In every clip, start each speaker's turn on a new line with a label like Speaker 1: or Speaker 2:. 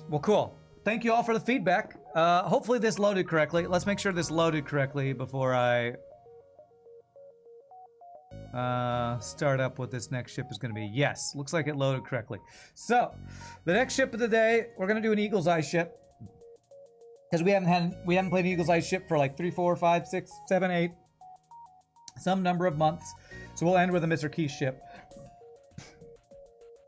Speaker 1: Well, cool. Thank you all for the feedback. Hopefully this loaded correctly. Let's make sure this loaded correctly before I start up what this next ship is going to be. Yes, looks like it loaded correctly. So, the next ship of the day, we're going to do an Eagle's Eye ship. Because we haven't played an Eagle's Eye ship for like 3, 4, 5, 6, 7, 8, some number of months. So we'll end with a Mr. Key ship.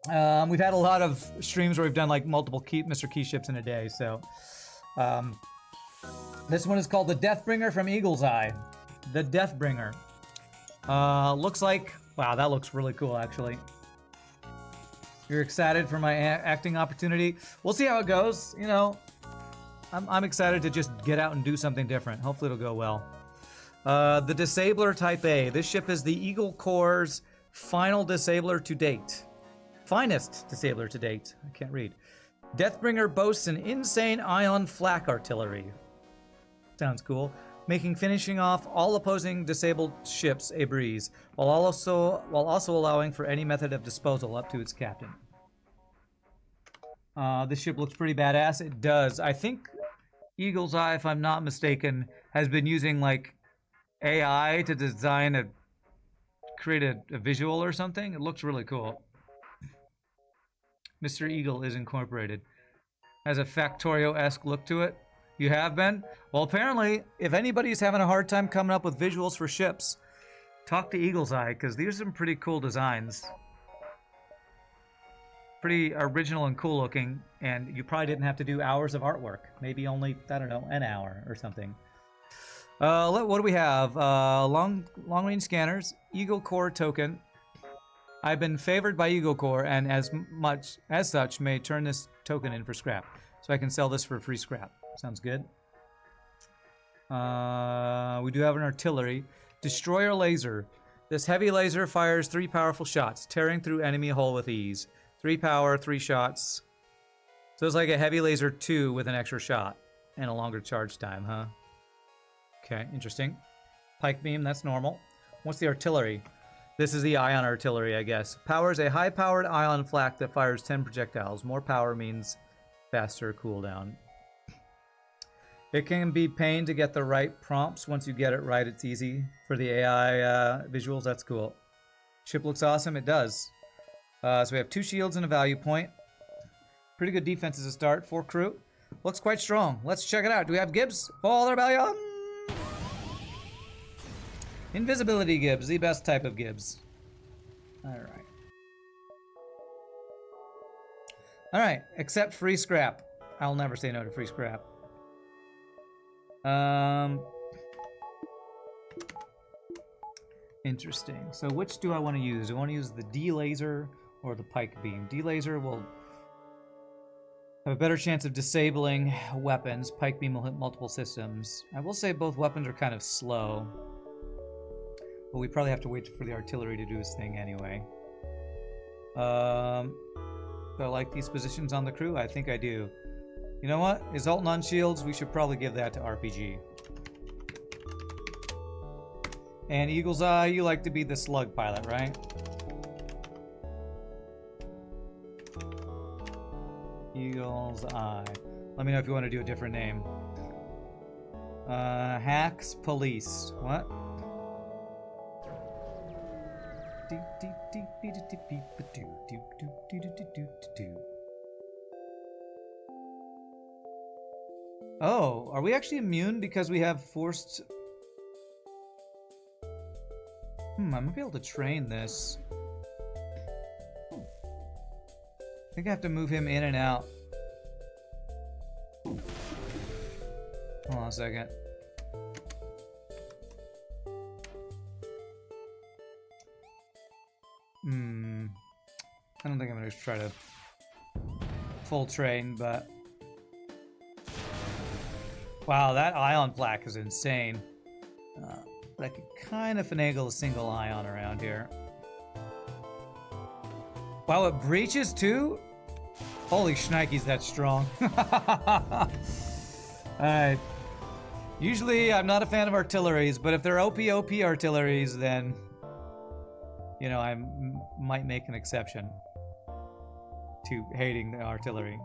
Speaker 1: We've had a lot of streams where we've done like multiple Mr. Key ships in a day. So this one is called the Deathbringer from Eagle's Eye. The Deathbringer. Looks like, wow, that looks really cool actually. You're excited for my acting opportunity? We'll see how it goes. You know, I'm excited to just get out and do something different. Hopefully it'll go well. The Disabler Type A. This ship is the Eagle Corps' final disabler to date. Finest disabler to date. I can't read. Deathbringer boasts an insane ion flak artillery. Sounds cool. Making finishing off all opposing disabled ships a breeze, while also allowing for any method of disposal up to its captain. This ship looks pretty badass. It does. I think Eagle's Eye, if I'm not mistaken, has been using like AI to create a visual or something. It looks really cool. Mr. Eagle is incorporated. Has a Factorio-esque look to it. You have been? Well, apparently, if anybody's having a hard time coming up with visuals for ships, talk to Eagle's Eye, because these are some pretty cool designs. Pretty original and cool looking, and you probably didn't have to do hours of artwork. Maybe only, I don't know, an hour or something. What do we have? Long-range scanners, Eagle Core token. I've been favored by Eagle Core, and as such, may turn this token in for scrap. So I can sell this for free scrap. Sounds good. We do have an artillery. Destroyer laser. This heavy laser fires 3 powerful shots, tearing through enemy hull with ease. 3 power, 3 shots. So it's like a heavy laser 2 with an extra shot and a longer charge time, huh? Okay, interesting. Pike beam, that's normal. What's the artillery? This is the ion artillery, I guess. Powers a high-powered ion flak that fires 10 projectiles. More power means faster cooldown. It can be pain to get the right prompts. Once you get it right, it's easy. For the AI visuals, that's cool. Ship looks awesome. It does. So we have 2 shields and a value point. Pretty good defense as a start. 4 crew. Looks quite strong. Let's check it out. Do we have Gibbs? Fall Rebellion! Invisibility Gibbs, the best type of Gibbs. Alright. Alright, accept free scrap. I'll never say no to free scrap. Interesting. So which do I want to use? Do I want to use the D-laser or the pike beam? D-laser will have a better chance of disabling weapons. Pike beam will hit multiple systems. I will say both weapons are kind of slow. But we probably have to wait for the artillery to do its thing anyway. Do I like these positions on the crew? I think I do. You know what? Exultant on shields, we should probably give that to RPG. And Eagle's Eye, you like to be the slug pilot, right? Eagle's Eye. Let me know if you want to do a different name. Hacks Police. What? Oh, are we actually immune because we have forced... I might be able to train this. I think I have to move him in and out. Hold on a second. I don't think I'm going to try to full train, but... Wow, that ion flak is insane. But I could kind of finagle a single ion around here. Wow, it breaches too? Holy shnikes, that's strong. Alright. Usually, I'm not a fan of artilleries, but if they're OP artilleries, then... You know, I might make an exception to hating the artillery.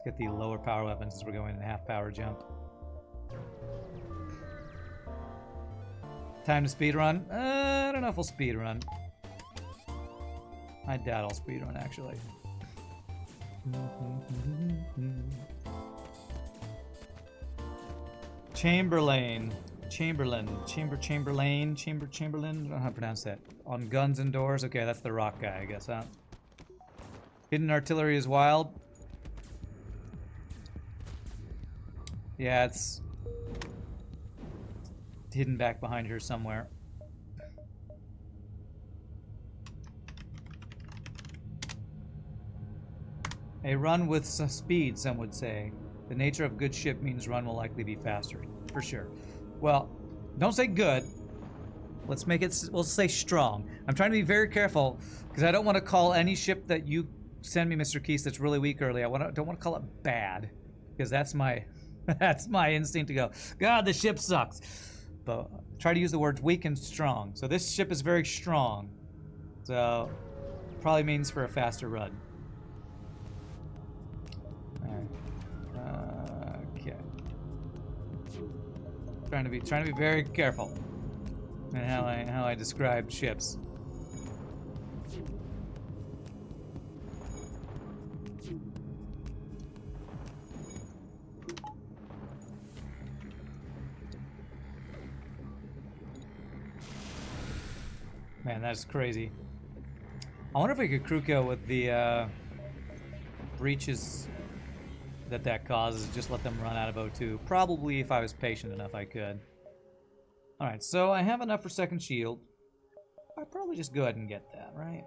Speaker 1: Let's get the lower power weapons as we're going in half power jump. Time to speed run? I don't know if we'll speed run. I doubt I'll speed run actually. Chamberlain. Chamberlain. Chamberlain. I don't know how to pronounce that. On guns and doors? Okay, that's the rock guy, I guess, huh? Hidden artillery is wild. Yeah, it's hidden back behind her somewhere. A run with some speed, some would say. The nature of good ship means run will likely be faster, for sure. Well, don't say good. Let's make it, we'll say strong. I'm trying to be very careful because I don't want to call any ship that you send me, Mr. Keese, that's really weak early. Don't want to call it bad because that's my that's my instinct to go, God, the ship sucks. But try to use the words weak and strong. So this ship is very strong. So probably means for a faster run. Okay. Trying to be very careful in how I describe ships. Man, that's crazy. I wonder if we could crew kill with the breaches that causes. Just let them run out of O2. Probably, if I was patient enough, I could. Alright, so I have enough for second shield. I'd probably just go ahead and get that, right?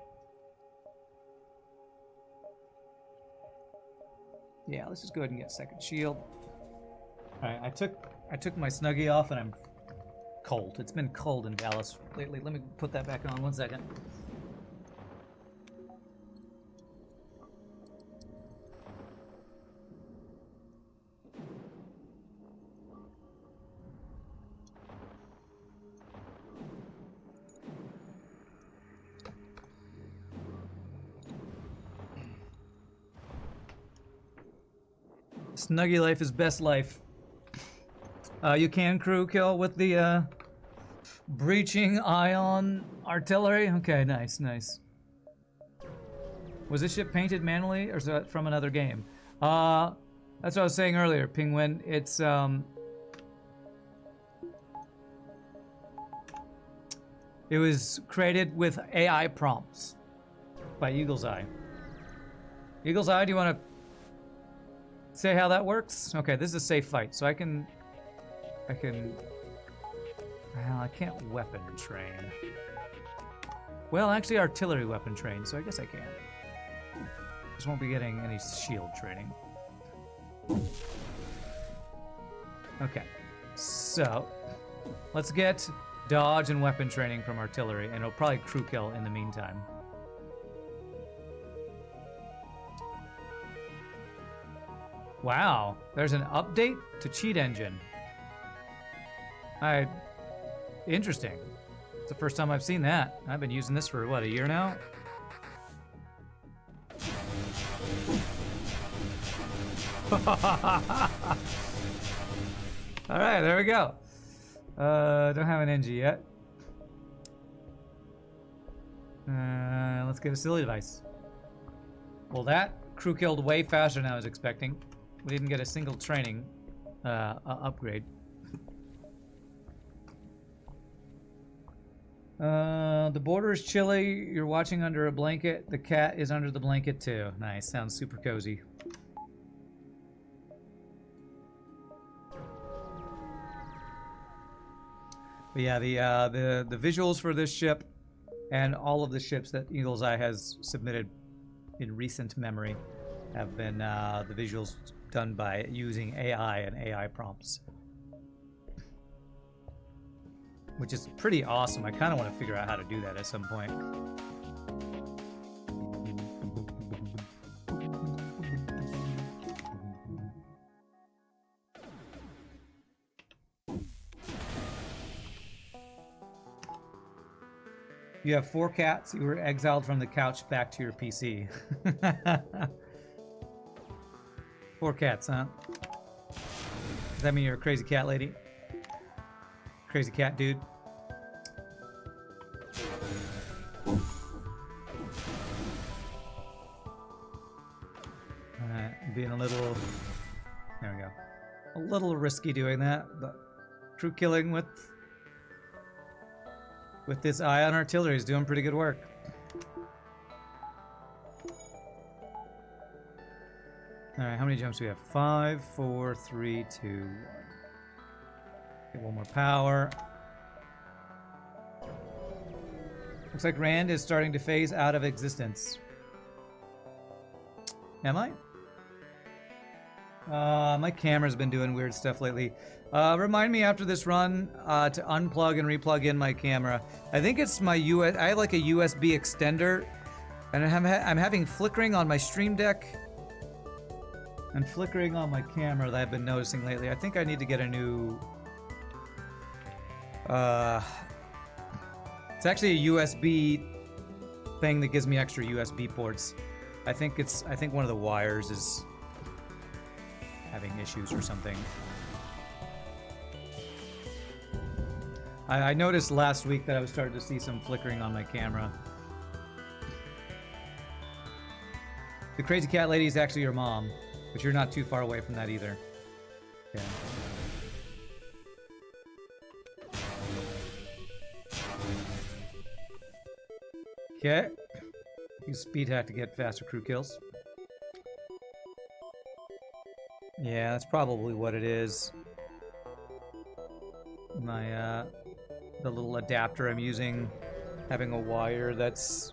Speaker 1: Yeah, let's just go ahead and get second shield. Alright, I took my Snuggie off and I'm cold. It's been cold in Dallas lately. Let me put that back on 1 second. Snuggie life is best life. You can crew kill with the breaching ion artillery. Okay, nice, nice. Was this ship painted manually, or is that from another game? That's what I was saying earlier, Penguin. It's it was created with AI prompts by Eagle's Eye. Eagle's Eye, do you want to say how that works? Okay, this is a safe fight, so I can't weapon train. Well, actually artillery weapon train, so I guess I can. Just won't be getting any shield training. Okay, so let's get dodge and weapon training from artillery, and it'll probably crew kill in the meantime. Wow, there's an update to cheat engine. Interesting. It's the first time I've seen that. I've been using this for, what, a year now? Alright, there we go. Don't have an NG yet. Let's get a silly device. Well, that crew killed way faster than I was expecting. We didn't get a single training upgrade. The border is chilly. You're watching under a blanket. The cat is under the blanket too. Nice. Sounds super cozy. But yeah, the visuals for this ship and all of the ships that Eagle's Eye has submitted in recent memory have been the visuals done by using AI and AI prompts, which is pretty awesome. I kind of want to figure out how to do that at some point. You have 4 cats. You were exiled from the couch back to your PC. 4 cats, huh? Does that mean you're a crazy cat lady? Crazy cat dude? Alright, being a little... There we go. A little risky doing that, but crew killing with this ion artillery is doing pretty good work. Alright, how many jumps do we have? 5, 4, 3, 2, 1. Get one more power. Looks like Rand is starting to phase out of existence. Am I? My camera's been doing weird stuff lately. Remind me after this run to unplug and replug in my camera. I think it's my I have like a USB extender, and I'm having flickering on my Stream Deck and flickering on my camera that I've been noticing lately. I think I need to get a new... it's actually a USB thing that gives me extra USB ports. I think one of the wires is having issues or something. I noticed last week that I was starting to see some flickering on my camera. The crazy cat lady is actually your mom, but you're not too far away from that either. Okay. Okay. Use speed hack to get faster crew kills. Yeah, that's probably what it is. My, the little adapter I'm using, having a wire that's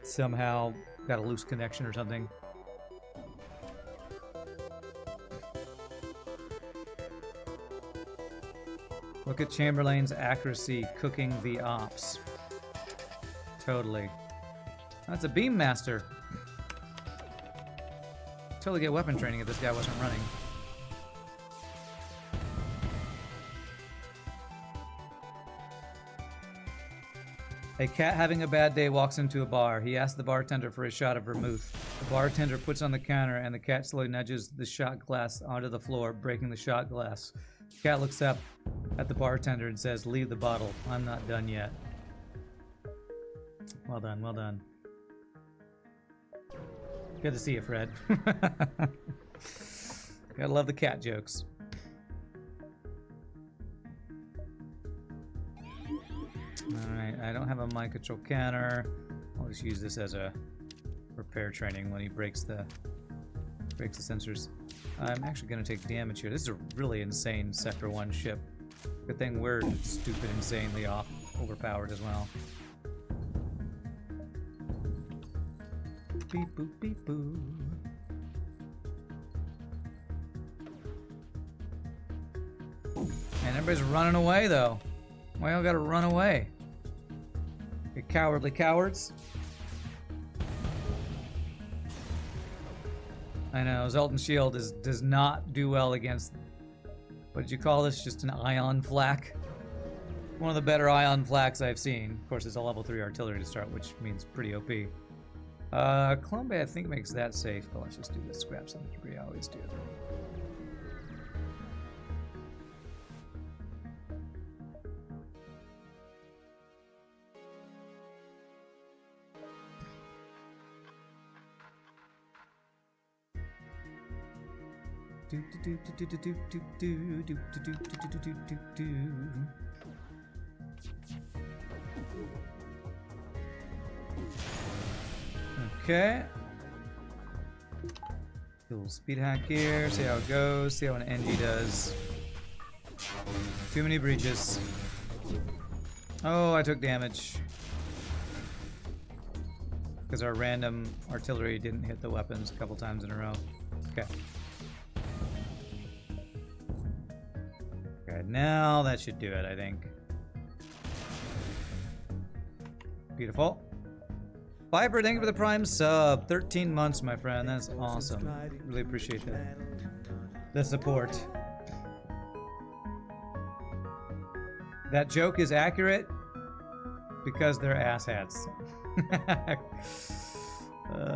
Speaker 1: somehow got a loose connection or something. Look at Chamberlain's accuracy cooking the ops. Totally. That's a beam master. Totally get weapon training if this guy wasn't running. A cat having a bad day walks into a bar. He asks the bartender for a shot of vermouth. The bartender puts on the counter and the cat slowly nudges the shot glass onto the floor, breaking the shot glass. The cat looks up at the bartender and says, "Leave the bottle. I'm not done yet." Well done, well done. Good to see you, Fred. Gotta love the cat jokes. Alright, I don't have a mind control canner. I'll just use this as a repair training when he breaks the sensors. I'm actually gonna take damage here. This is a really insane Sector 1 ship. Good thing we're stupid, insanely overpowered as well. Beep boop beep boo. And everybody's running away though. Why y'all gotta run away? You cowardly cowards. I know, Zoltan Shield does not do well against, what did you call this? Just an ion flak? One of the better ion flaks I've seen. Of course, it's a level 3 artillery to start, which means pretty OP. Clone Bay I think makes that safe, but let's just do this. Grab some debris, I always do. Okay. Cool. Speed hack here. See how it goes. See how an NG does. Too many breaches. Oh, I took damage. Because our random artillery didn't hit the weapons a couple times in a row. Okay. Okay, now that should do it, I think. Beautiful. Viper, thank you for the Prime sub. 13 months, my friend. That's awesome. Really appreciate that. The support. That joke is accurate because they're asshats.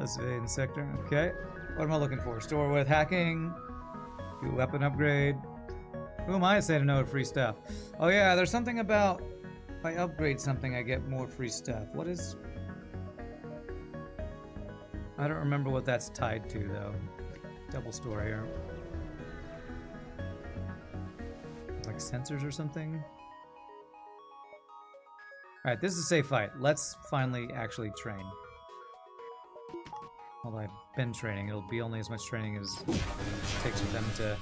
Speaker 1: Civilian sector. Okay. What am I looking for? Store with hacking. Do weapon upgrade. Who am I to say to no to free stuff? Oh yeah, there's something about if I upgrade something, I get more free stuff. What is... I don't remember what that's tied to, though. Double store here. Like sensors or something? Alright, this is a safe fight. Let's finally actually train. Although I've been training, it'll be only as much training as it takes for them to...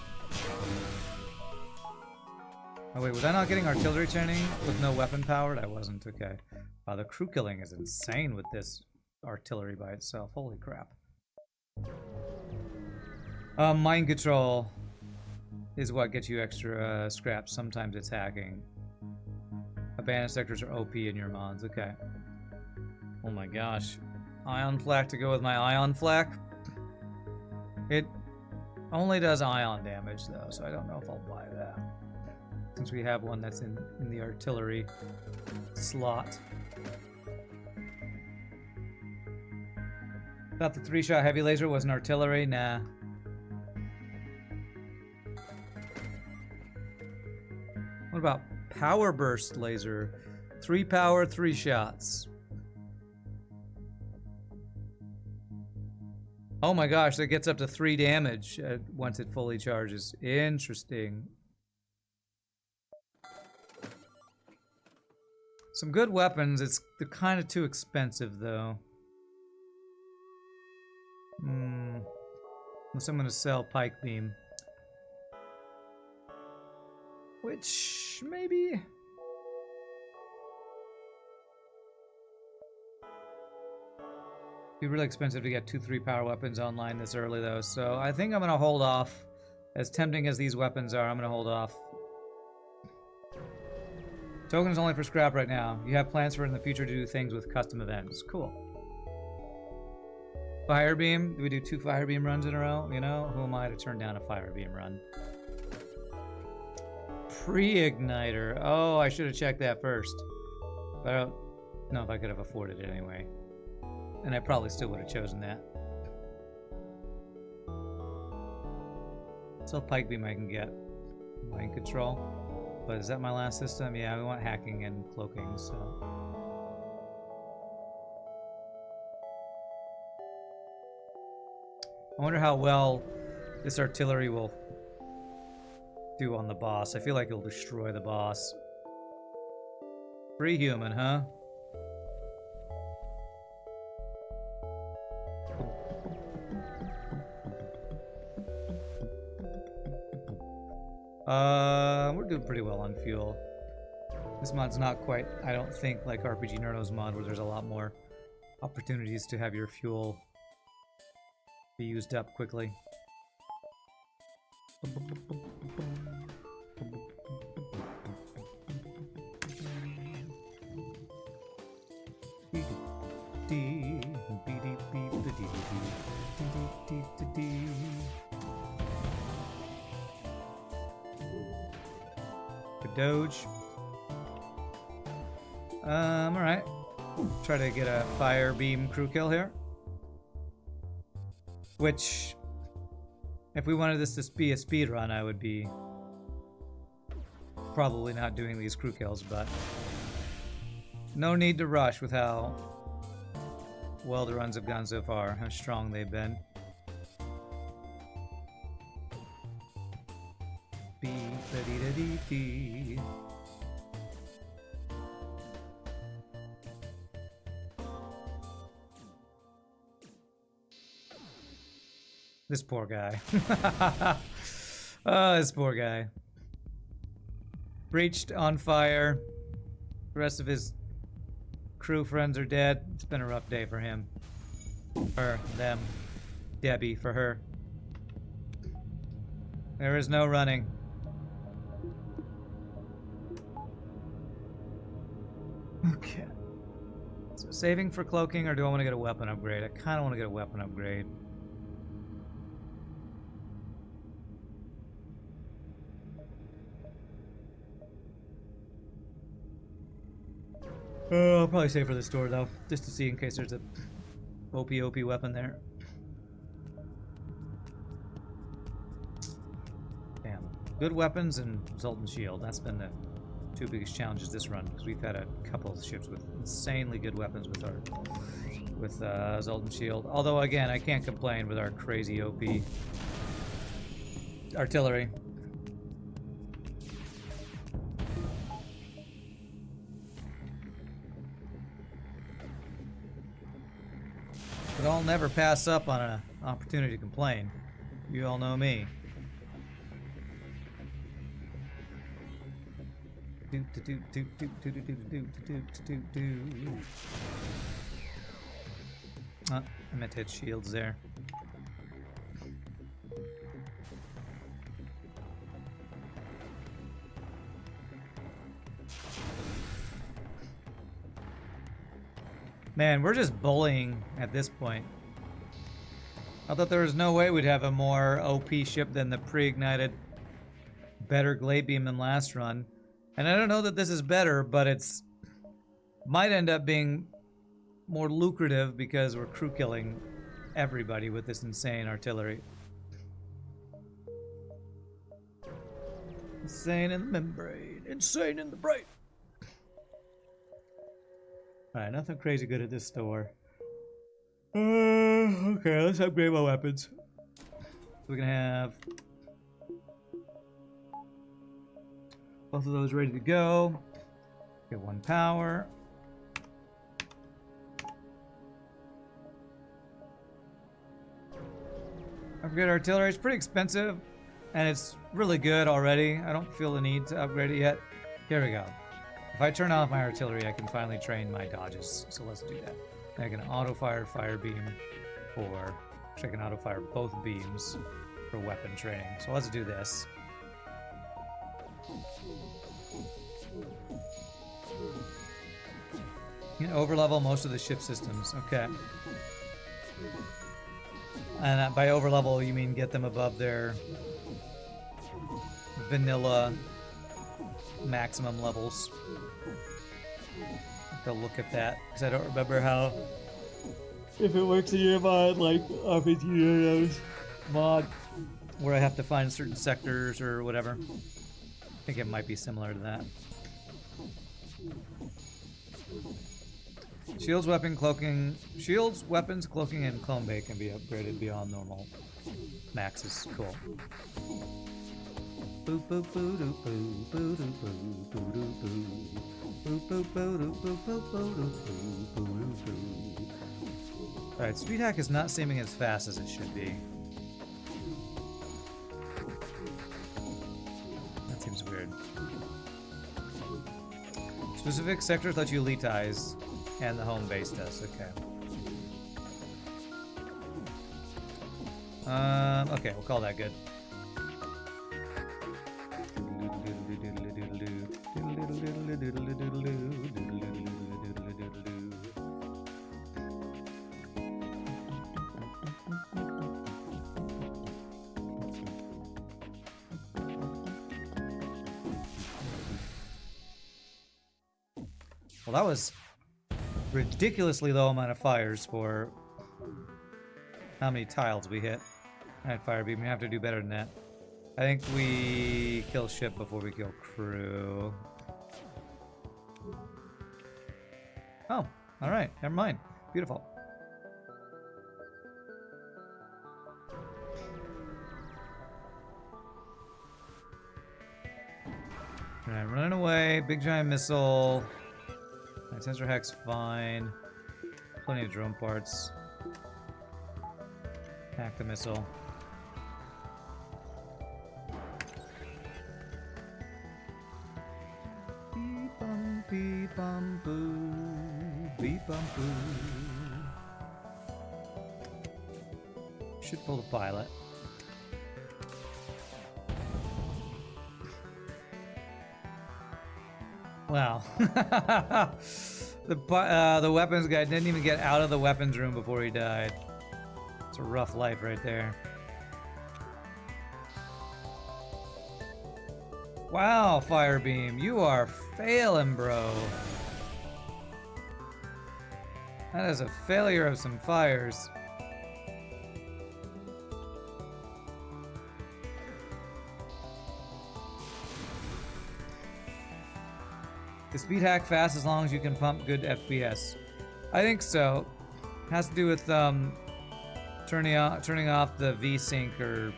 Speaker 1: Oh wait, was I not getting artillery training with no weapon powered? I wasn't, okay. Wow, the crew killing is insane with this artillery by itself. Holy crap. Mind control is what gets you extra scraps. Sometimes it's hacking. Abandoned sectors are OP in your mods, okay. Oh my gosh. Ion flak to go with my ion flak? It only does ion damage though, so I don't know if I'll buy that. Since we have one that's in the artillery slot. Thought the 3-shot heavy laser was an artillery? Nah. What about power burst laser? 3 power, 3 shots. Oh my gosh, that gets up to 3 damage once it fully charges. Interesting. Some good weapons. They're kind of too expensive though. Unless I'm gonna sell pike beam, which maybe. Be really expensive to get 2 3-power weapons online this early though, so I think I'm gonna hold off. As tempting as these weapons are, I'm gonna hold off. Tokens only for scrap right now. You have plans for in the future to do things with custom events. Cool. Fire beam? Do we do 2 fire beam runs in a row? You know, who am I to turn down a fire beam run? Pre-igniter. Oh, I should have checked that first. But I don't know if I could have afforded it anyway. And I probably still would have chosen that. So pike beam I can get. Mind control. But is that my last system? Yeah, we want hacking and cloaking, so. I wonder how well this artillery will do on the boss. I feel like it'll destroy the boss. Free human, huh? We're doing pretty well on fuel. This mod's not quite, I don't think, like RPG Nerdo's mod, where there's a lot more opportunities to have your fuel be used up quickly. Doge. Alright. Try to get a fire beam crew kill here. Which, if we wanted this to be a speed run, I would be probably not doing these crew kills, but no need to rush with how well the runs have gone so far, how strong they've been. This poor guy. Oh, this poor guy. Breached, on fire. The rest of his crew friends are dead. It's been a rough day for him. For them. Debbie, for her. There is no running. Okay. So saving for cloaking, or do I want to get a weapon upgrade? I kind of want to get a weapon upgrade. I'll probably save for this door though, just to see in case there's a OP weapon there. Damn. Good weapons and Zoltan Shield. That's been the two biggest challenges this run, because we've had a couple of ships with insanely good weapons with Zoltan Shield. Although, again, I can't complain with our crazy OP artillery. But I'll never pass up on an opportunity to complain. You all know me. Oh, I meant to hit shields there. Man, we're just bullying at this point. I thought there was no way we'd have a more OP ship than the pre-ignited better Glade Beam than last run. And I don't know that this is better, but it's might end up being more lucrative because we're crew killing everybody with this insane artillery. Insane in the membrane, insane in the brain. Alright, nothing crazy good at this store. Okay, let's upgrade my weapons. We're gonna have both of those ready to go. Get 1 power. Upgrade artillery. It's pretty expensive, and it's really good already. I don't feel the need to upgrade it yet. Here we go. If I turn off my artillery, I can finally train my dodges. So let's do that. I can auto-fire fire beam for... Actually, I can auto-fire both beams for weapon training. So let's do this. You can overlevel most of the ship systems. Okay. And by overlevel, you mean get them above their vanilla maximum levels. Have to look at that, because I don't remember how, if it works in your mod, like RPG mod, where I have to find certain sectors or whatever. I think it might be similar to that. Shields, weapons, cloaking, and clone bay can be upgraded beyond normal maxes. Cool. Alright, speed hack is not seeming as fast as it should be. That seems weird. Specific sectors let you elitize, and the home base does. Okay. Okay, we'll call that good. Well, that was ridiculously low amount of fires for how many tiles we hit. Alright, fire beam, we have to do better than that. I think we kill ship before we kill crew. Oh, alright, never mind. Beautiful. Alright, running away. Big giant missile. Alright, sensor hack's fine. Plenty of drone parts. Hack the missile. Beep bum boo. Beep bum boo. Should pull the pilot. Wow. The weapons guy didn't even get out of the weapons room before he died. It's a rough life right there. Wow, Firebeam, you are failing, bro. That is a failure of some fires. The speed hack fast as long as you can pump good FPS. I think so. Has to do with turning off the V-Sync or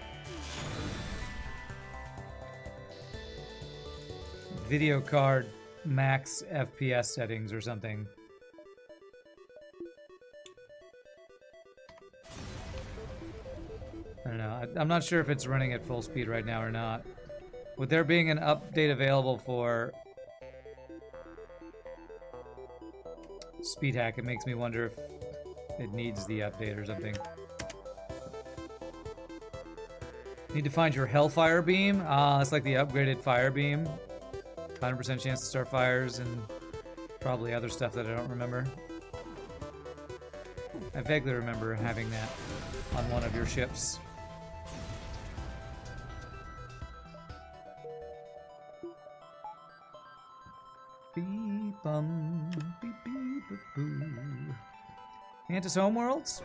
Speaker 1: video card max FPS settings or something. I don't know. I'm not sure if it's running at full speed right now or not. With there being an update available for speed hack, it makes me wonder if it needs the update or something. Need to find your Hellfire Beam. That's like the upgraded Fire Beam. 100% chance to start fires and probably other stuff that I don't remember. I vaguely remember having that on one of your ships. Beep-bum, beep-beep-boo. Antis Homeworlds?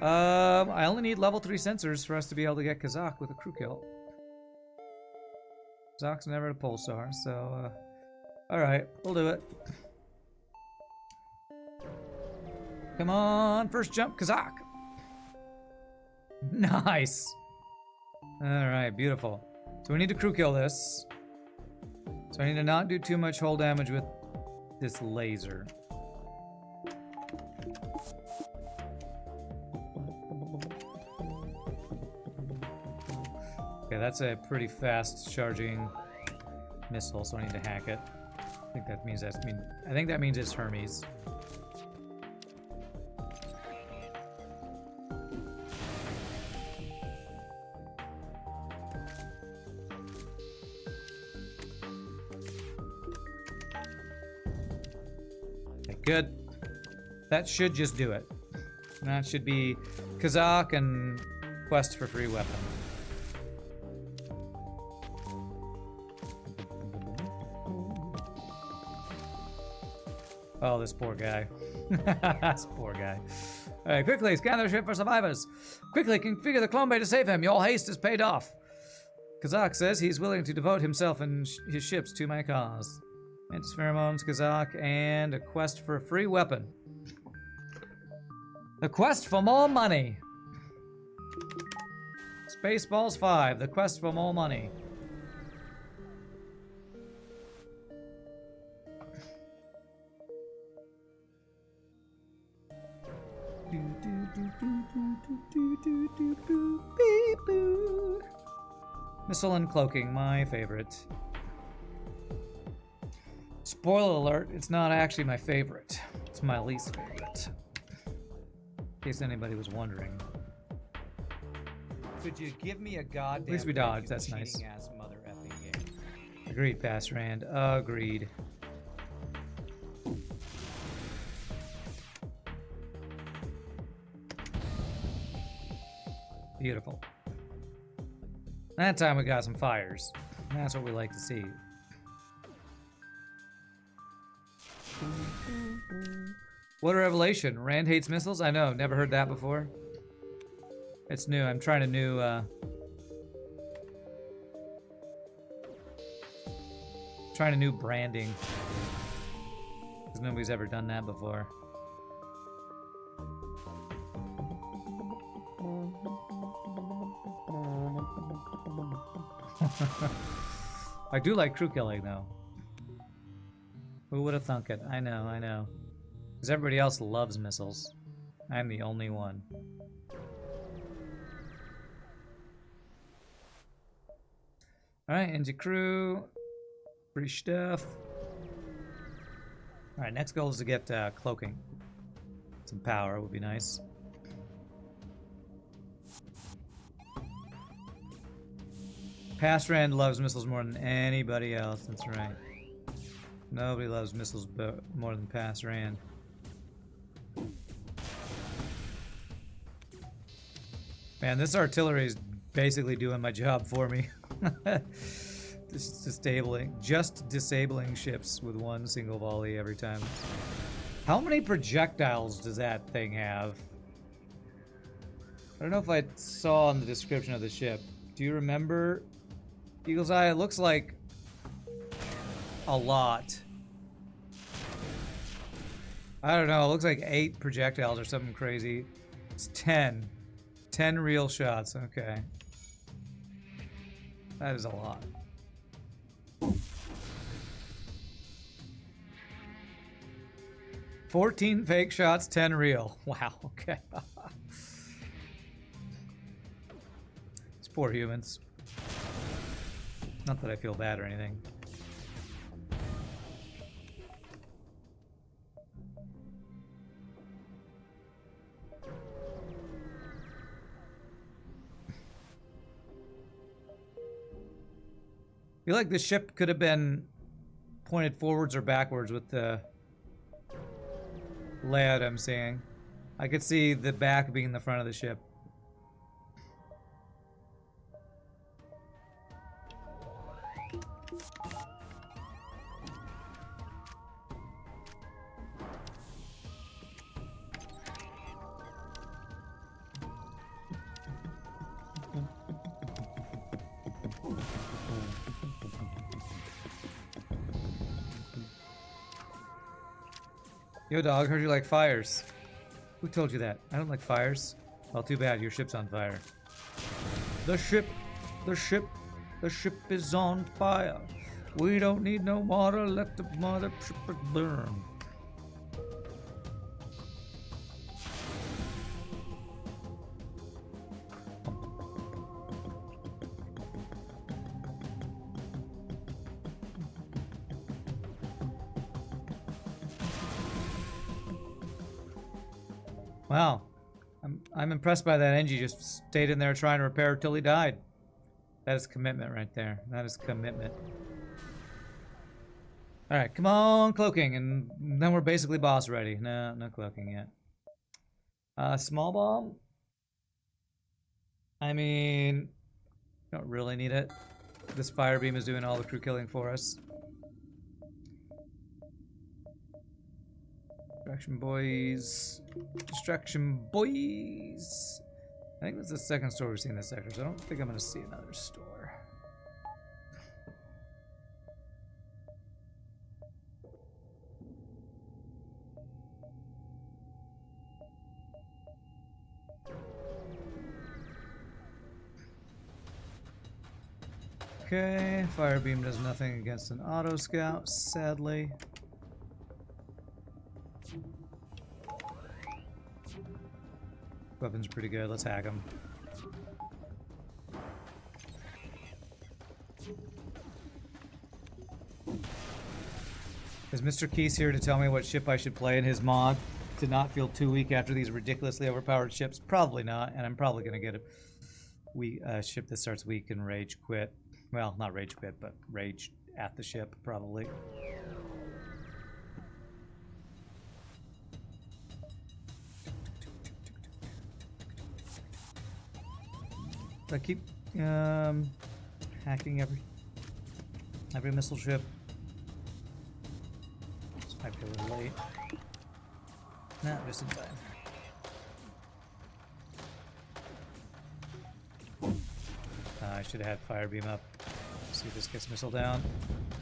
Speaker 1: I only need level 3 sensors for us to be able to get Kazakh with a crew kill. Kazakh's never a pulsar, so alright, we'll do it. Come on, first jump, Kazakh! Nice! Alright, beautiful. So we need to crew kill this. So I need to not do too much hull damage with this laser. Okay, that's a pretty fast charging missile, so I need to hack it. I think that means it's Hermes. Okay, good. That should just do it. That should be Kazakh and quest for free weapon. Oh, this poor guy. This poor guy. Alright, quickly, scan their ship for survivors. Quickly, configure the clone bay to save him. Your haste is paid off. Kazakh says he's willing to devote himself and his ships to my cause. Mantis pheromones, Kazakh, and a quest for a free weapon. The quest for more money. Spaceballs 5, the quest for more money. Missile and cloaking, my favorite. Spoiler alert, it's not actually my favorite. It's my least favorite. In case anybody was wondering.
Speaker 2: Could you give me a goddamn...
Speaker 1: At least we dodged, that's nice.
Speaker 2: Ass mother effing game.
Speaker 1: Agreed, Pass Rand. Agreed. Beautiful. That time we got some fires. That's what we like to see. What a revelation. Rand hates missiles? I know, never heard that before. It's new. I'm trying a new branding. Because nobody's ever done that before. I do like crew killing though. Who would have thunk it? I know, I know. Because everybody else loves missiles. I'm the only one. Alright, into crew. Free stuff. Alright, next goal is to get cloaking. Some power would be nice. Pass Rand loves missiles more than anybody else, that's right. Nobody loves missiles more than Pass Rand. Man, this artillery is basically doing my job for me. Just disabling ships with one single volley every time. How many projectiles does that thing have? I don't know if I saw in the description of the ship. Do you remember? Eagle's Eye, it looks like a lot. I don't know, it looks like 8 projectiles or something crazy. It's 10. 10 real shots, okay. That is a lot. "14 fake shots, 10 real." Wow, okay. It's poor humans. Not that I feel bad or anything. I feel like the ship could have been pointed forwards or backwards with the layout I'm seeing. I could see the back being the front of the ship. Yo, dog, heard you like fires. Who told you that? I don't like fires. Well, too bad, your ship's on fire. The ship is on fire. We don't need no water, let the mother ship burn. Wow. I'm impressed by that Engie just stayed in there trying to repair till he died. That is commitment right there. That is commitment. Alright, come on, cloaking, and then we're basically boss ready. No, no cloaking yet. Small bomb? I mean, don't really need it. This fire beam is doing all the crew killing for us. Distraction boys. Distraction boys. I think that's the second store we've seen in this sector, so I don't think I'm going to see another store. Okay, fire beam does nothing against an auto scout, sadly. Weapon's pretty good. Let's hack him. Is Mr. Keys here to tell me what ship I should play in his mod to not feel too weak after these ridiculously overpowered ships? Probably not, and I'm probably going to get a ship that starts weak and rage quit. Well, not rage quit, but rage at the ship, probably. I keep hacking every missile ship. This might be a little late. Nah, just in time. I should have had fire beam up. See if this gets missile down.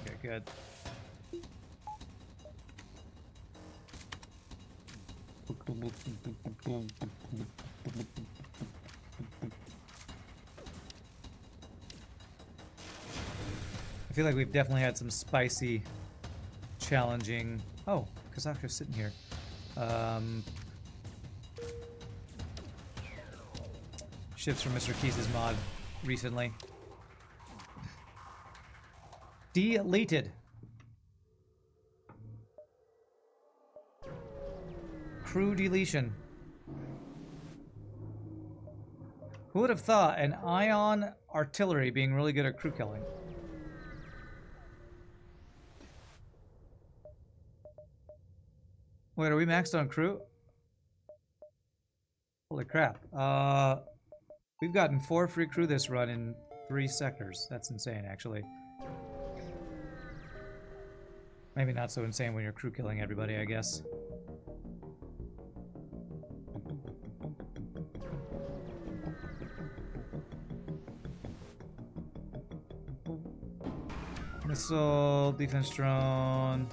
Speaker 1: Okay, good. I feel like we've definitely had some spicy, challenging... Oh, Kazaka's sitting here. Ships from Mr. Keys' mod recently. Deleted. Crew deletion. Who would have thought an ion artillery being really good at crew killing? Wait, are we maxed on crew? Holy crap. We've gotten 4 free crew this run in 3 sectors. That's insane, actually. Maybe not so insane when you're crew killing everybody, I guess. Missile, defense drone.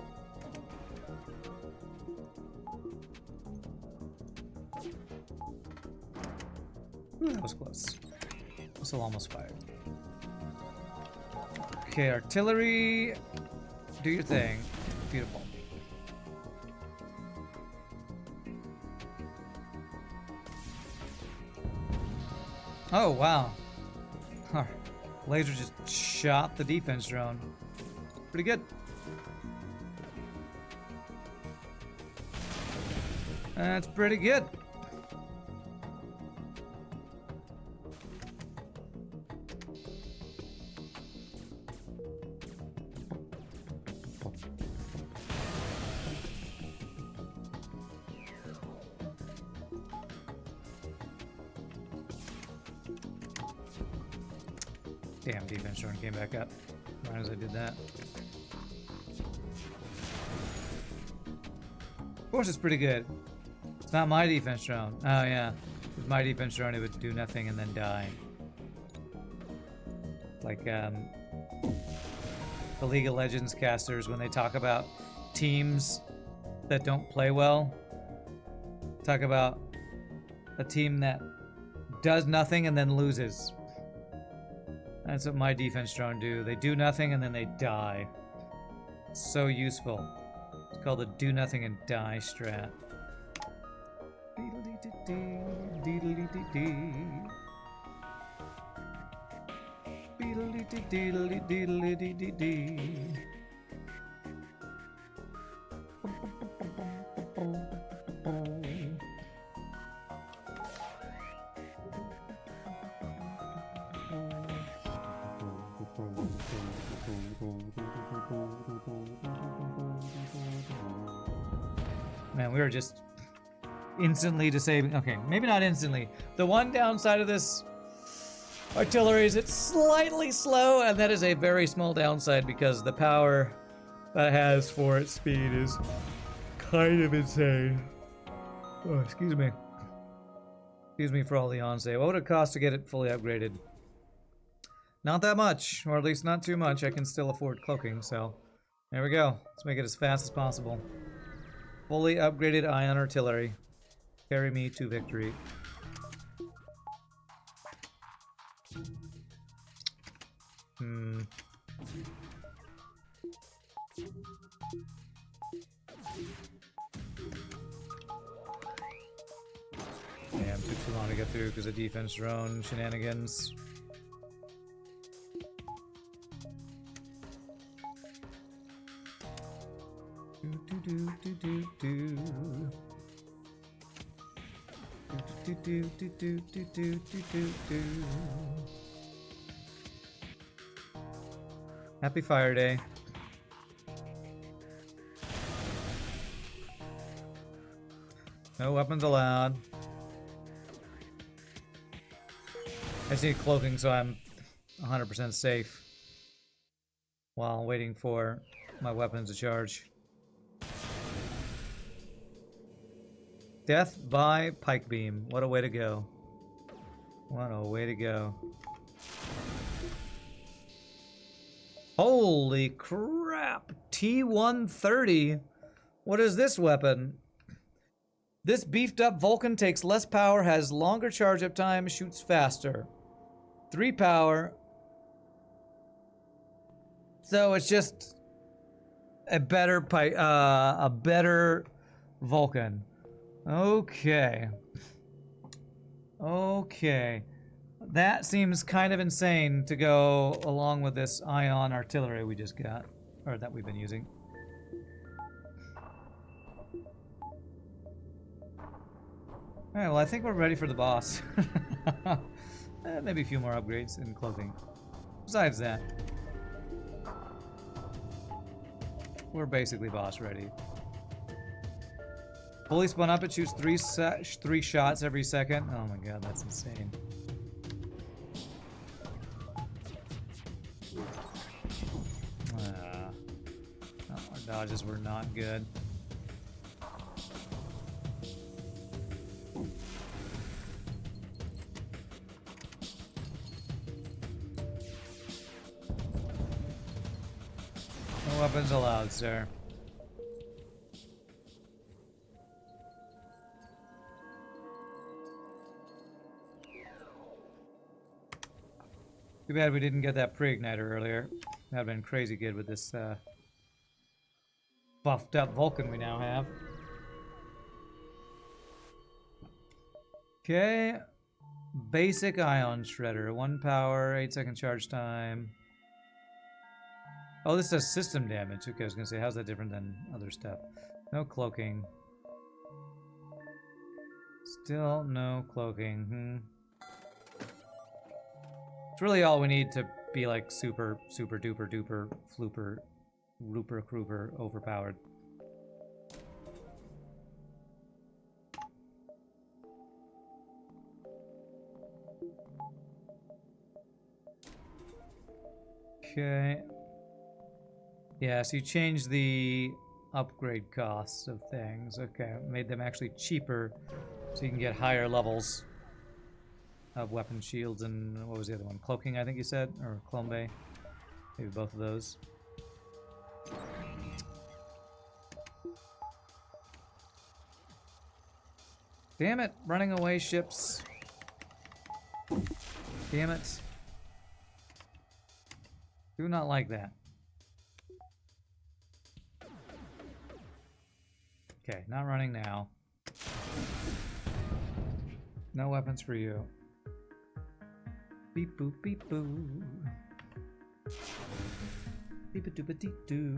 Speaker 1: Ooh, that was close. Missile almost fired. Okay, artillery. Do your thing. Beautiful. Oh, wow. Our laser just shot the defense drone. Pretty good. That's pretty good. Damn, defense drone came back up right as I did that. Of course, it's pretty good. It's not my defense drone. Oh, yeah. If my defense drone, it would do nothing and then die. Like, the League of Legends casters, when they talk about teams that don't play well, talk about a team that does nothing and then loses. That's what my defense drone do. They do nothing and then they die. So useful. It's called the do nothing and die strat. Man, we were just instantly disabling. Okay, maybe not instantly. The one downside of this artillery is it's slightly slow, and that is a very small downside because the power that it has for its speed is kind of insane. Oh, excuse me. Excuse me for all the on-say. What would it cost to get it fully upgraded? Not that much, or at least not too much. I can still afford cloaking, so there we go. Let's make it as fast as possible. Fully upgraded ion artillery. Carry me to victory. Damn, took too long to get through because of defense drone shenanigans. Happy Fire Day. No weapons allowed. I just need cloaking so I'm 100% safe while waiting for my weapons to charge. Death by pike beam. What a way to go. What a way to go. Holy crap. T-130. What is this weapon? This beefed up Vulcan takes less power, has longer charge up time, shoots faster. 3 power. So it's just a better Vulcan. Okay. Okay. That seems kind of insane to go along with this ion artillery we just got, or that we've been using. Alright, well I think we're ready for the boss. Maybe a few more upgrades in clothing. Besides that, we're basically boss ready. Fully spun up, it shoots three shots every second. Oh my god, that's insane. Our dodges were not good. No weapons allowed, sir. Too bad we didn't get that pre-igniter earlier. That'd been crazy good with this buffed up Vulcan we now have. Okay. Basic ion shredder. 1 power, 8-second charge time. Oh, this does system damage. Okay, I was gonna say, how's that different than other stuff? No cloaking. Still no cloaking. It's really all we need to be like super duper duper flooper rooper crooper overpowered. Okay. Yeah, so you changed the upgrade costs of things. Okay, made them actually cheaper so you can get higher levels of weapon shields and what was the other one? Cloaking, I think you said? Or Clone Bay? Maybe both of those. Damn it! Running away ships. Damn it. Do not like that. Okay, not running now. No weapons for you. Beep boop beep boo. Beep a doop a dee doo.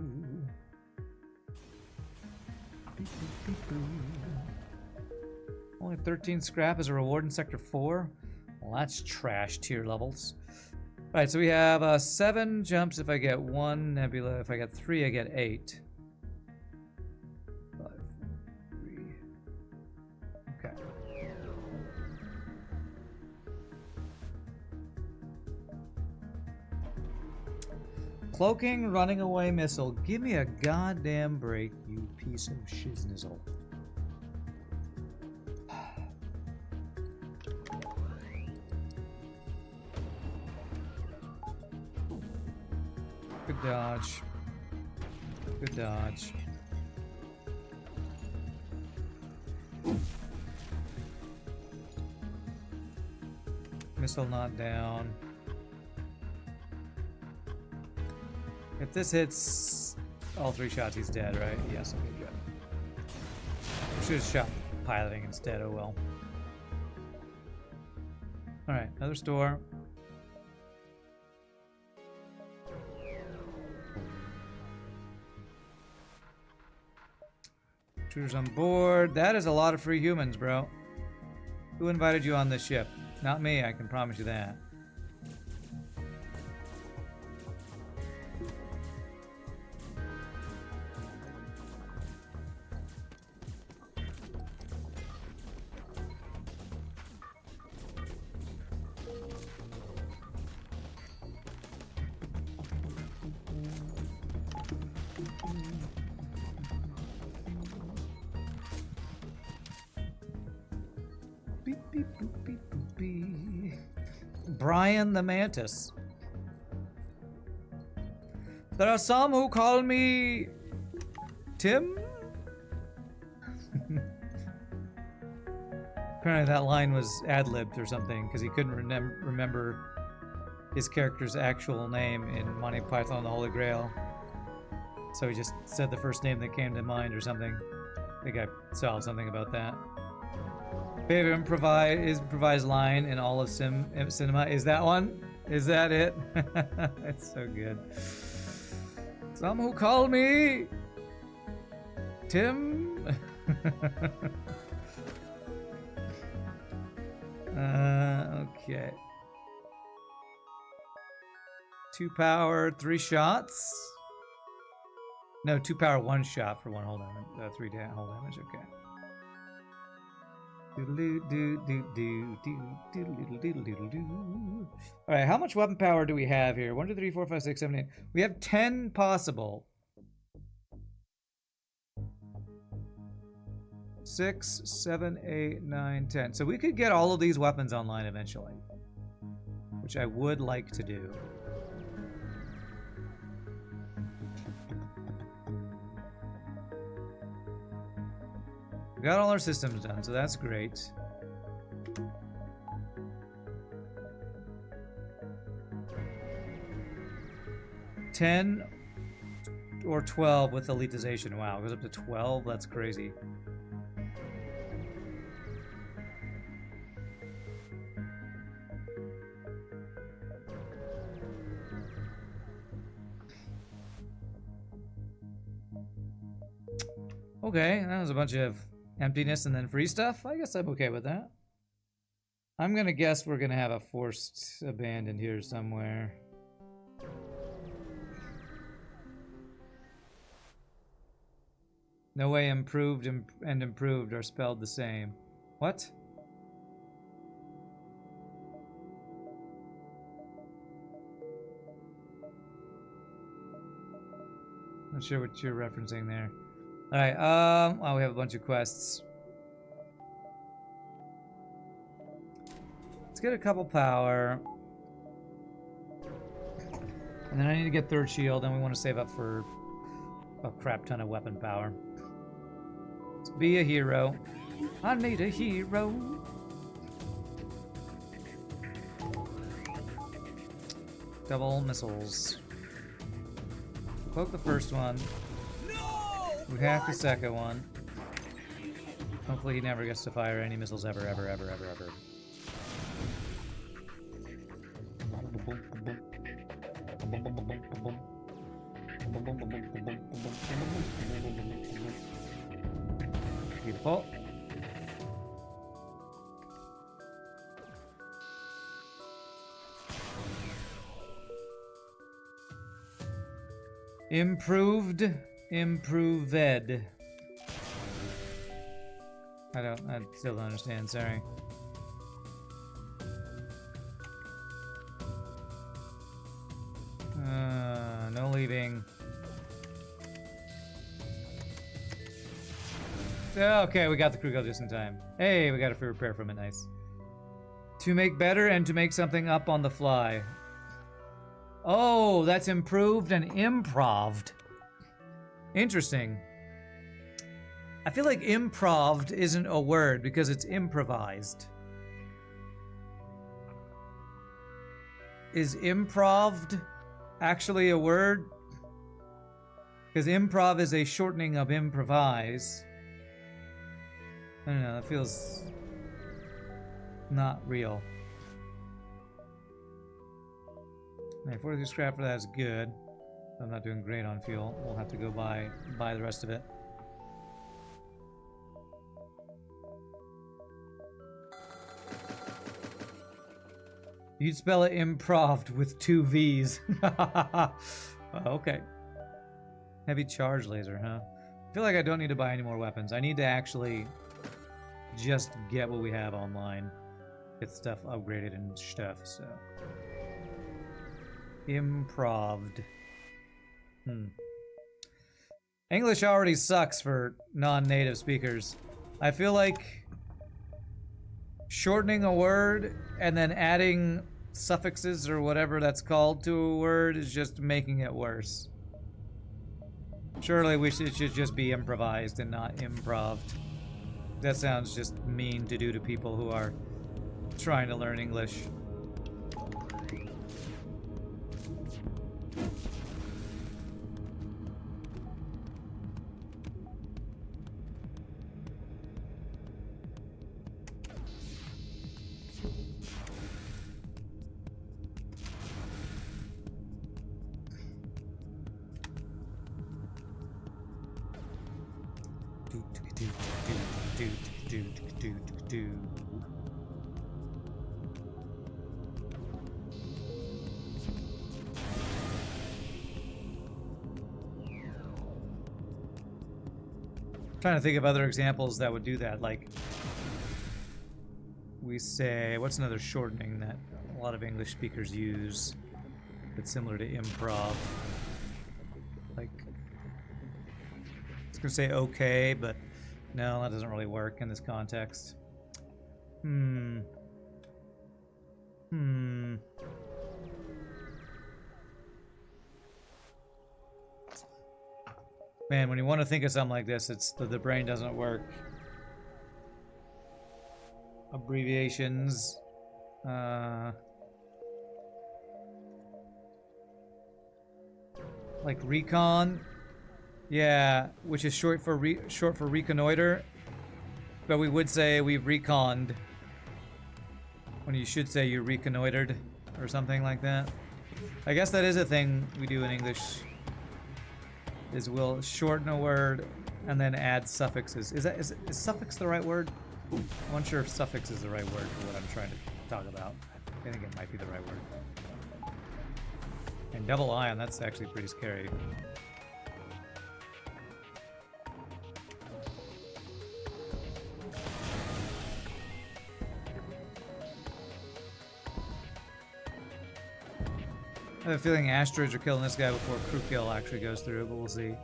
Speaker 1: Beep boop beep boo. Only 13 scrap as a reward in Sector 4? Well, that's trash tier levels. Alright, so we have 7 jumps if I get 1 nebula. If I get 3, I get 8. 5, 4, 3. Okay. Cloaking, running away missile. Give me a goddamn break, you piece of shiznizzle. Good dodge. Good dodge. Missile not down. If this hits all 3 shots, he's dead, right? Yes, okay, good. Should have shot piloting instead, oh well. Alright, another store. Intruders on board. That is a lot of free humans, bro. Who invited you on this ship? Not me, I can promise you that. Brian the Mantis. There are some who call me Tim? Apparently that line was ad-libbed or something because he couldn't remember his character's actual name in Monty Python and the Holy Grail. So he just said the first name that came to mind or something. I think I saw something about that. Favorite improvised line in all of cinema. Is that one? Is that it? It's so good. Some who call me Tim. Okay. 2 power, 3 shots. No, 2 power, 1 shot for 1 hull damage. 3 hull damage. Okay. Alright, how much weapon power do we have here? 1, 2, 3, 4, 5, 6, 7, 8. We have 10 possible. 6, 7, 8, 9, 10. So we could get all of these weapons online eventually. Which I would like to do. We got all our systems done, so that's great. $10 or 12 with elitization. Wow, it goes up to 12? That's crazy. Okay, that was a bunch of emptiness and then free stuff. I guess I'm okay with that. I'm gonna guess we're gonna have a forced abandon here somewhere. No way improved and improved are spelled the same. What? Not sure what you're referencing there. Alright, well, we have a bunch of quests. Let's get a couple power. And then I need to get third shield, and we want to save up for a crap ton of weapon power. Let's be a hero. I need a hero. Double missiles. Poke the first one. We hack the second one. Hopefully he never gets to fire any missiles ever, ever, ever, ever, ever. Beautiful. Improved. Improved. I still don't understand, sorry. No leaving. Okay, we got the crew kill just in time. Hey, we got a free repair from it, nice. To make better and to make something up on the fly. Oh, that's improved and improved. Interesting. I feel like improved isn't a word because it's improvised. Is improved actually a word? Because improv is a shortening of improvise. I don't know, that feels not real. Hey, 43 scrap for that is good. I'm not doing great on fuel. We'll have to go buy the rest of it. You'd spell it improved with 2 V's. Okay. Heavy charge laser, huh? I feel like I don't need to buy any more weapons. I need to actually just get what we have online. Get stuff upgraded and stuff, so. Improved. English already sucks for non-native speakers. I feel like shortening a word and then adding suffixes or whatever that's called to a word is just making it worse. Surely it should just be improvised and not improved. That sounds just mean to do to people who are trying to learn English. Trying to think of other examples that would do that, like we say, what's another shortening that a lot of English speakers use that's similar to improv? Like, I was gonna say okay, but no, that doesn't really work in this context. Man, when you want to think of something like this, it's the brain doesn't work. abbreviations. Like recon. Yeah, which is short for reconnoiter. But we would say we've reconned when you should say you reconnoitered or something like that. I guess that is a thing we do in English. Is we'll shorten a word and then add suffixes. Is suffix the right word? I'm unsure if suffix is the right word for what I'm trying to talk about. I think it might be the right word. And double ion, that's actually pretty scary. I have a feeling asteroids are killing this guy before crew kill actually goes through, but we'll see.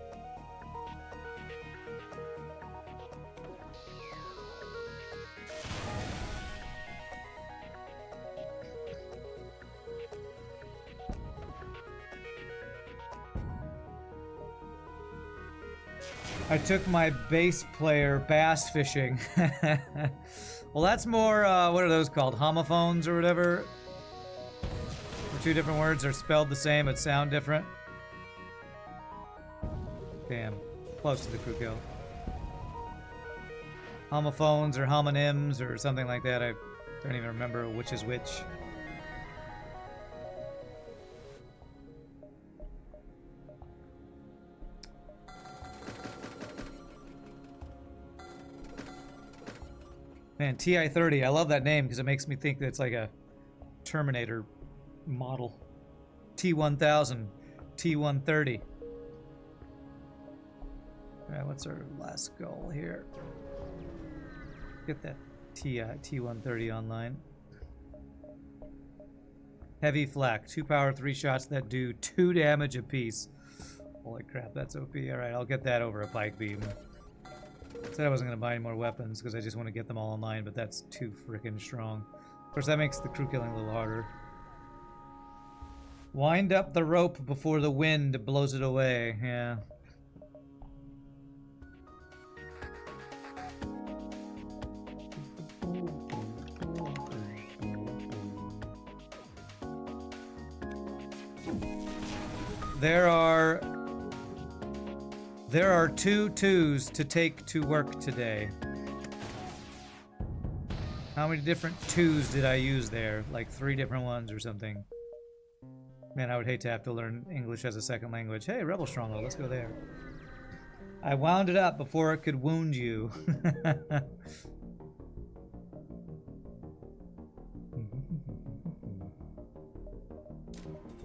Speaker 1: I took my bass player bass fishing. Well, that's more, what are those called? Homophones or whatever? Where two different words are spelled the same but sound different. Damn. Close to the crew kill. Homophones or homonyms or something like that. I don't even remember which is which. Man, TI-30, I love that name because it makes me think that it's like a Terminator model. T-1000, T-130. Alright, what's our last goal here? Get that T-130 online. Heavy flak, 2 power, 3 shots that do 2 damage apiece. Holy crap, that's OP. Alright, I'll get that over a pike beam. Said I wasn't going to buy any more weapons because I just want to get them all online, but that's too freaking strong. Of course, that makes the crew killing a little harder. Wind up the rope before the wind blows it away. Yeah. There are 2 twos to take to work today. How many different twos did I use there? Like 3 different ones or something. Man, I would hate to have to learn English as a second language. Hey, Rebel Stronghold, let's go there. I wound it up before it could wound you.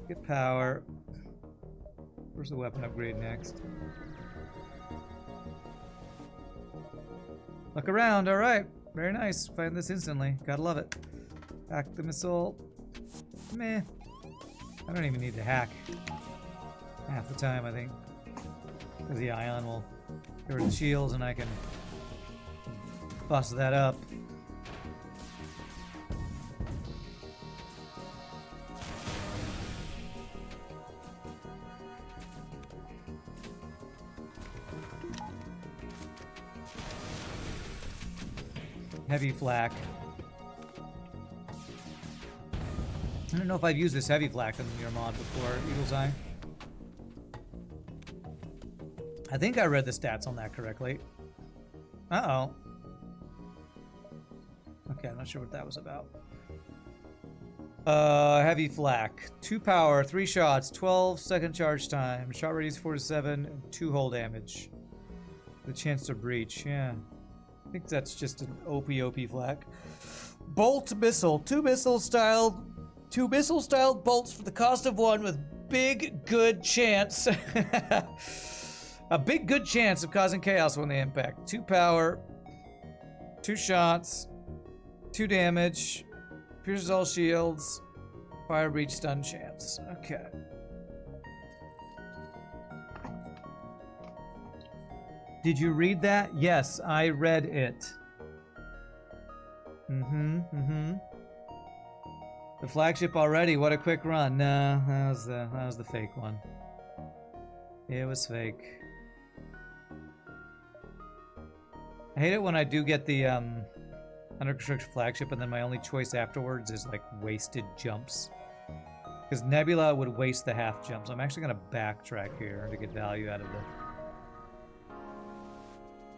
Speaker 1: Get power. Where's the weapon upgrade next? Look around, alright. Very nice. Find this instantly. Gotta love it. Hack the missile. Meh. I don't even need to hack. Half the time, I think. Because the ion will get rid of the shields and I can bust that up. Heavy flak. I don't know if I've used this heavy flak in your mod before, Eagle's Eye. I think I read the stats on that correctly. Uh-oh. Okay, I'm not sure what that was about. Heavy flak. 2 power, 3 shots, 12-second charge time. Shot radius 4 to 7, and 2 hull damage. The chance to breach, yeah. I think that's just an OP flak. Bolt missile. 2 missile-styled bolts for the cost of 1 with big good chance. A big good chance of causing chaos when they impact. 2 power, 2 shots, 2 damage, pierces all shields, fire breach stun chance. Okay. Did you read that? Yes, I read it. The flagship already, what a quick run. No, that was the fake one. It was fake. I hate it when I do get the under construction flagship, and then my only choice afterwards is like wasted jumps. Because Nebula would waste the half jump, so I'm actually going to backtrack here to get value out of the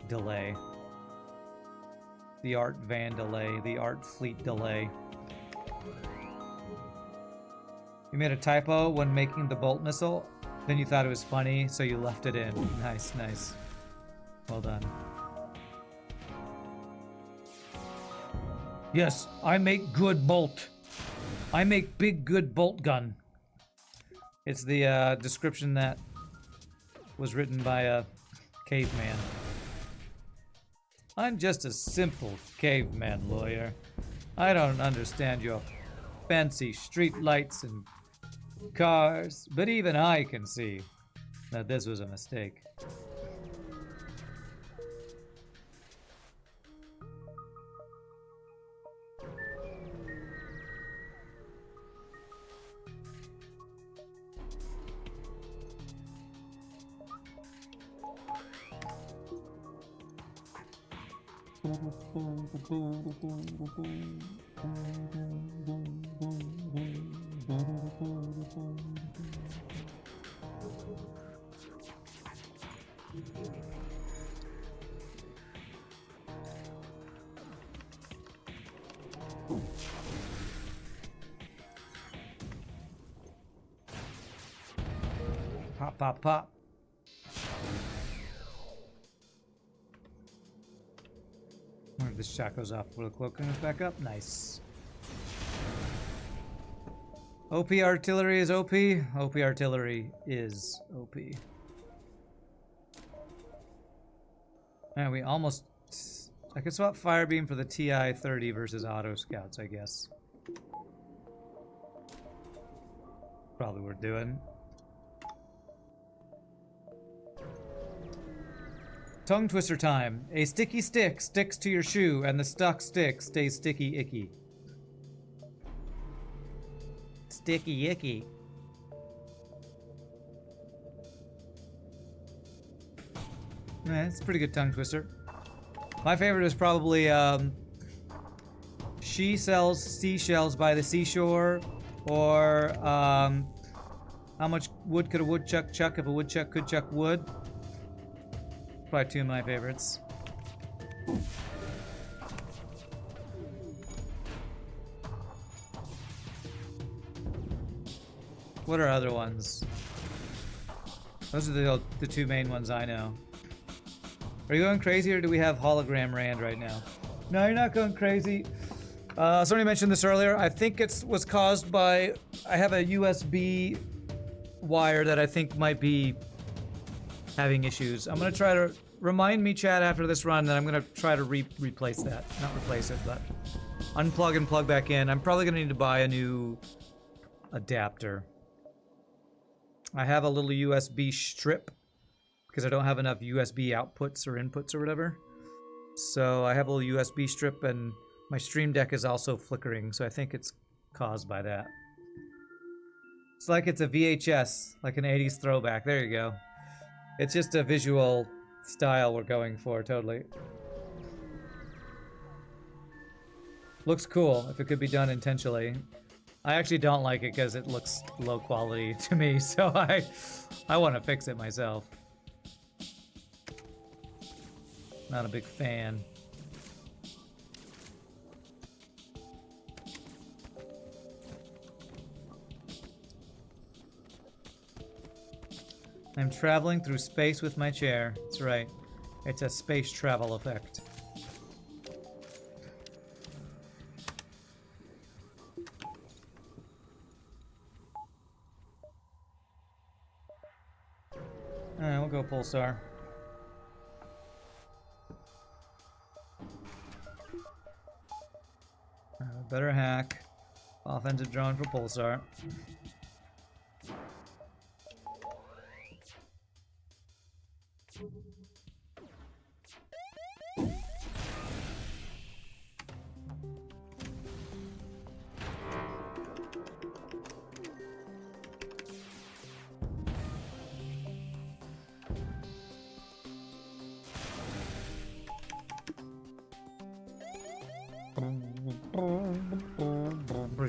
Speaker 1: delay. The Art Van delay, the Art Fleet delay. You made a typo when making the bolt missile, then you thought it was funny, so you left it in. Nice, nice. Well done. Yes, I make good bolt. I make big good bolt gun. It's the description that was written by a caveman. I'm just a simple caveman lawyer. I don't understand your fancy street lights and cars, but even I can see that this was a mistake. Pop, pop, pop. This shot goes off before the cloak comes back up. Nice. OP artillery is OP. OP artillery is OP. And we almost... I could swap Firebeam for the TI-30 versus Auto Scouts, I guess. Probably worth doing. Tongue twister time. A sticky stick sticks to your shoe, and the stuck stick stays sticky icky. Sticky icky. Yeah, it's a pretty good tongue twister. My favorite is probably she sells seashells by the seashore, or how much wood could a woodchuck chuck if a woodchuck could chuck wood? Probably two of my favorites. What are other ones? Those are the two main ones I know. Are you going crazy, or do we have hologram Rand right now? No, you're not going crazy. Somebody mentioned this earlier. I think it was caused by... I have a USB wire that I think might be having issues. I'm going to try to... Remind me, chat, after this run, that I'm going to try to replace that. Not replace it, but unplug and plug back in. I'm probably going to need to buy a new adapter. I have a little USB strip because I don't have enough USB outputs or inputs or whatever. So I have a little USB strip, and my Stream Deck is also flickering, so I think it's caused by that. It's like it's a VHS, like an 80s throwback. There you go. It's just a visual style we're going for, totally. Looks cool if it could be done intentionally. I actually don't like it because it looks low quality to me, so I want to fix it myself. Not a big fan. I'm traveling through space with my chair. That's right. It's a space travel effect. Alright, we'll go Pulsar. Better hack. Offensive drone for Pulsar.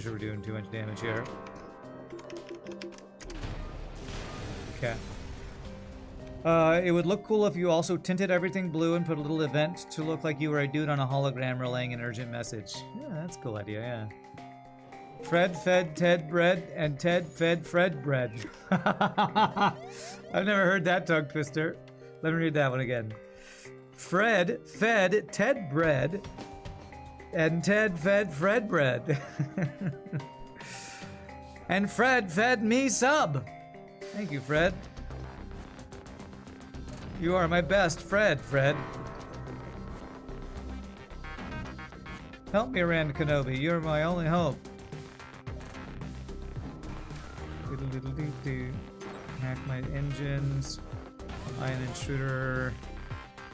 Speaker 1: sure we're doing too much damage here. Okay. It would look cool if you also tinted everything blue and put a little event to look like you were a dude on a hologram relaying an urgent message. Yeah, that's a cool idea, yeah. Fred fed Ted bread, and Ted fed Fred bread. I've never heard that tongue twister. Let me read that one again. Fred fed Ted bread, and Ted fed Fred bread. And Fred fed me sub. Thank you, Fred. You are my best Fred. Help me, Rand Kenobi. You're my only hope. Hack my engines. Iron intruder.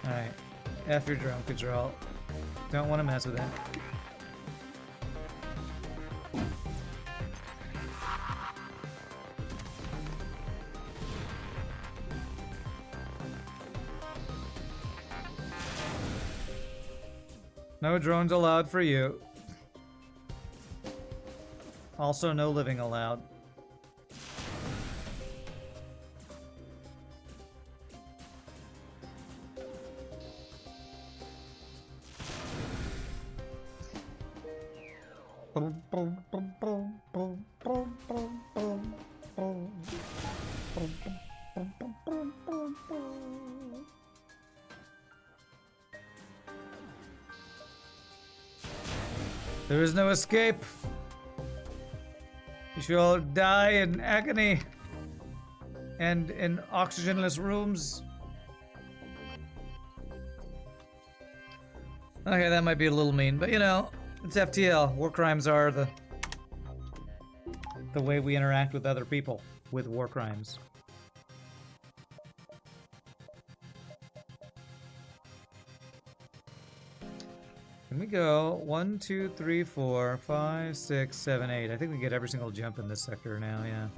Speaker 1: Alright. F your drone control. Don't want to mess with that. No drones allowed for you. Also, no living allowed. There is no escape. You shall die in agony and in oxygenless rooms. Okay, that might be a little mean, but you know, it's FTL. War crimes are the way we interact with other people with war crimes. Can we go 1, 2, 3, 4, 5, 6, 7, 8? I think we get every single jump in this sector now, yeah.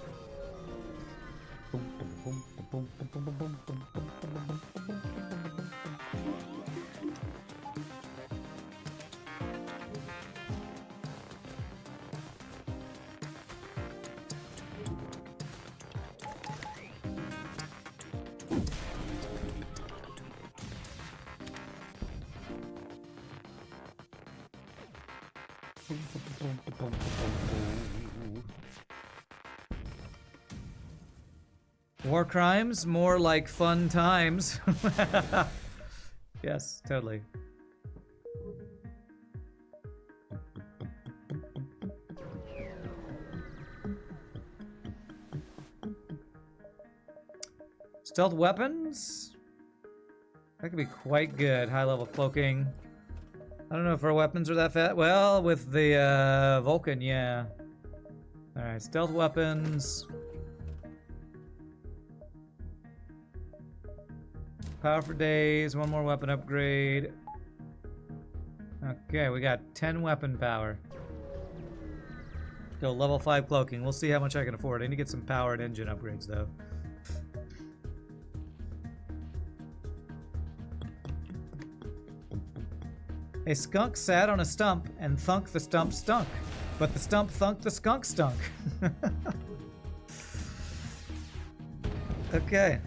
Speaker 1: War crimes, more like fun times. Yes, totally. Stealth weapons? That could be quite good. High level cloaking. I don't know if our weapons are that fat. Well, with the Vulcan, yeah. Alright, stealth weapons. Power for days, one more weapon upgrade. Okay, we got 10 weapon power. Go level 5 cloaking. We'll see how much I can afford. I need to get some power and engine upgrades though. A skunk sat on a stump and thunk the stump stunk. But the stump thunked the skunk stunk. Okay.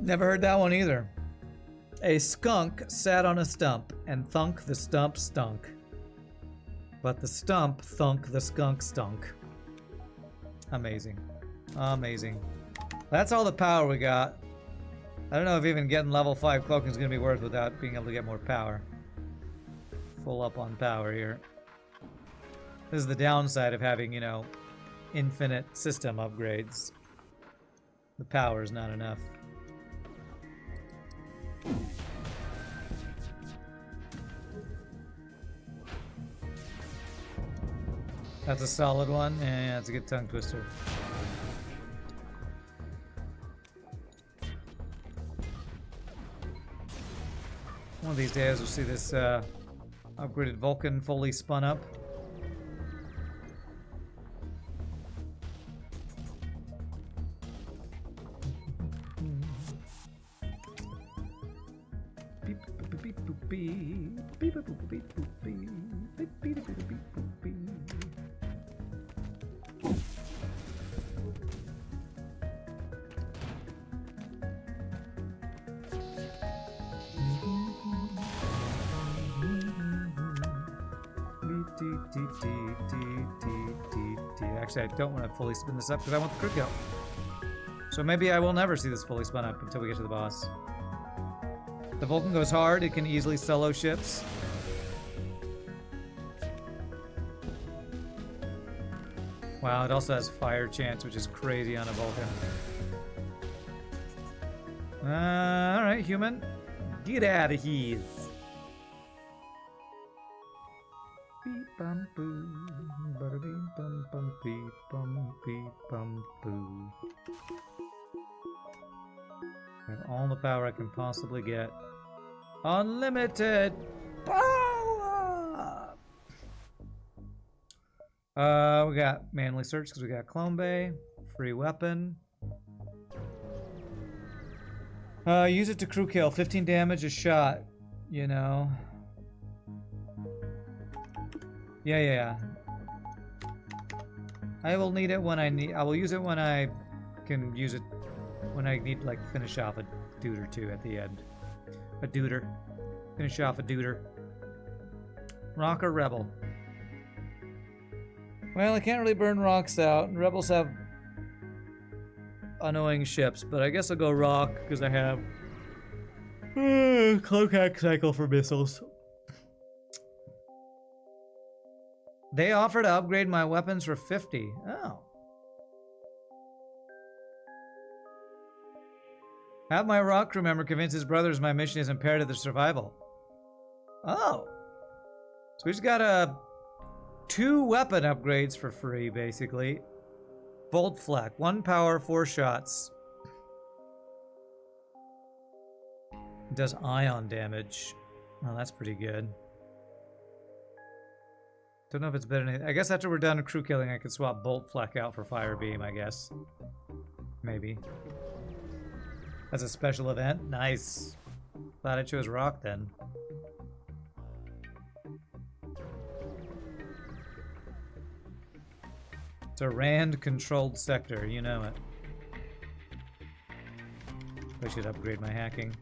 Speaker 1: Never heard that one either. A skunk sat on a stump and thunk the stump stunk. But the stump thunk the skunk stunk. Amazing. Amazing. That's all the power we got. I don't know if even getting level 5 cloaking is going to be worth without being able to get more power. Full up on power here. This is the downside of having, you know, infinite system upgrades. The power is not enough. That's a solid one. Yeah, that's a good tongue twister. One of these days we'll see this upgraded Vulcan fully spun up. Actually, I don't want to fully spin this up because I want the crew kill. So maybe I will never see this fully spun up until we get to the boss. The Vulcan goes hard. It can easily solo ships. Wow, it also has fire chance, which is crazy on a Vulcan. Alright, human. Get out of here. Beep bum boo. Bada beep bum bum beep bum beep bum boo. I have all the power I can possibly get. Unlimited power! We got manually search because we got Clone Bay. Free weapon. Use it to crew kill. 15 damage a shot. You know. Yeah. I will need it when I will use it when I can use it. When I need to, like, finish off a dude or two at the end. A duder. Finish off a duder. Rock or Rebel? Well, I can't really burn rocks out, and Rebels have annoying ships, but I guess I'll go Rock, because I have Cloak Hack Cycle for missiles. They offer to upgrade my weapons for 50. Oh. Have my rock crew member convince his brothers my mission is imperative to survival. Oh. So we just got 2 weapon upgrades for free, basically. Bolt flak, 1 power, 4 shots. It does ion damage. Oh, that's pretty good. Don't know if it's better than anything. I guess after we're done with crew killing, I could swap bolt flak out for fire beam, I guess. Maybe. That's a special event. Nice. Glad I chose rock then. It's a Rand-controlled sector, you know it. I should upgrade my hacking.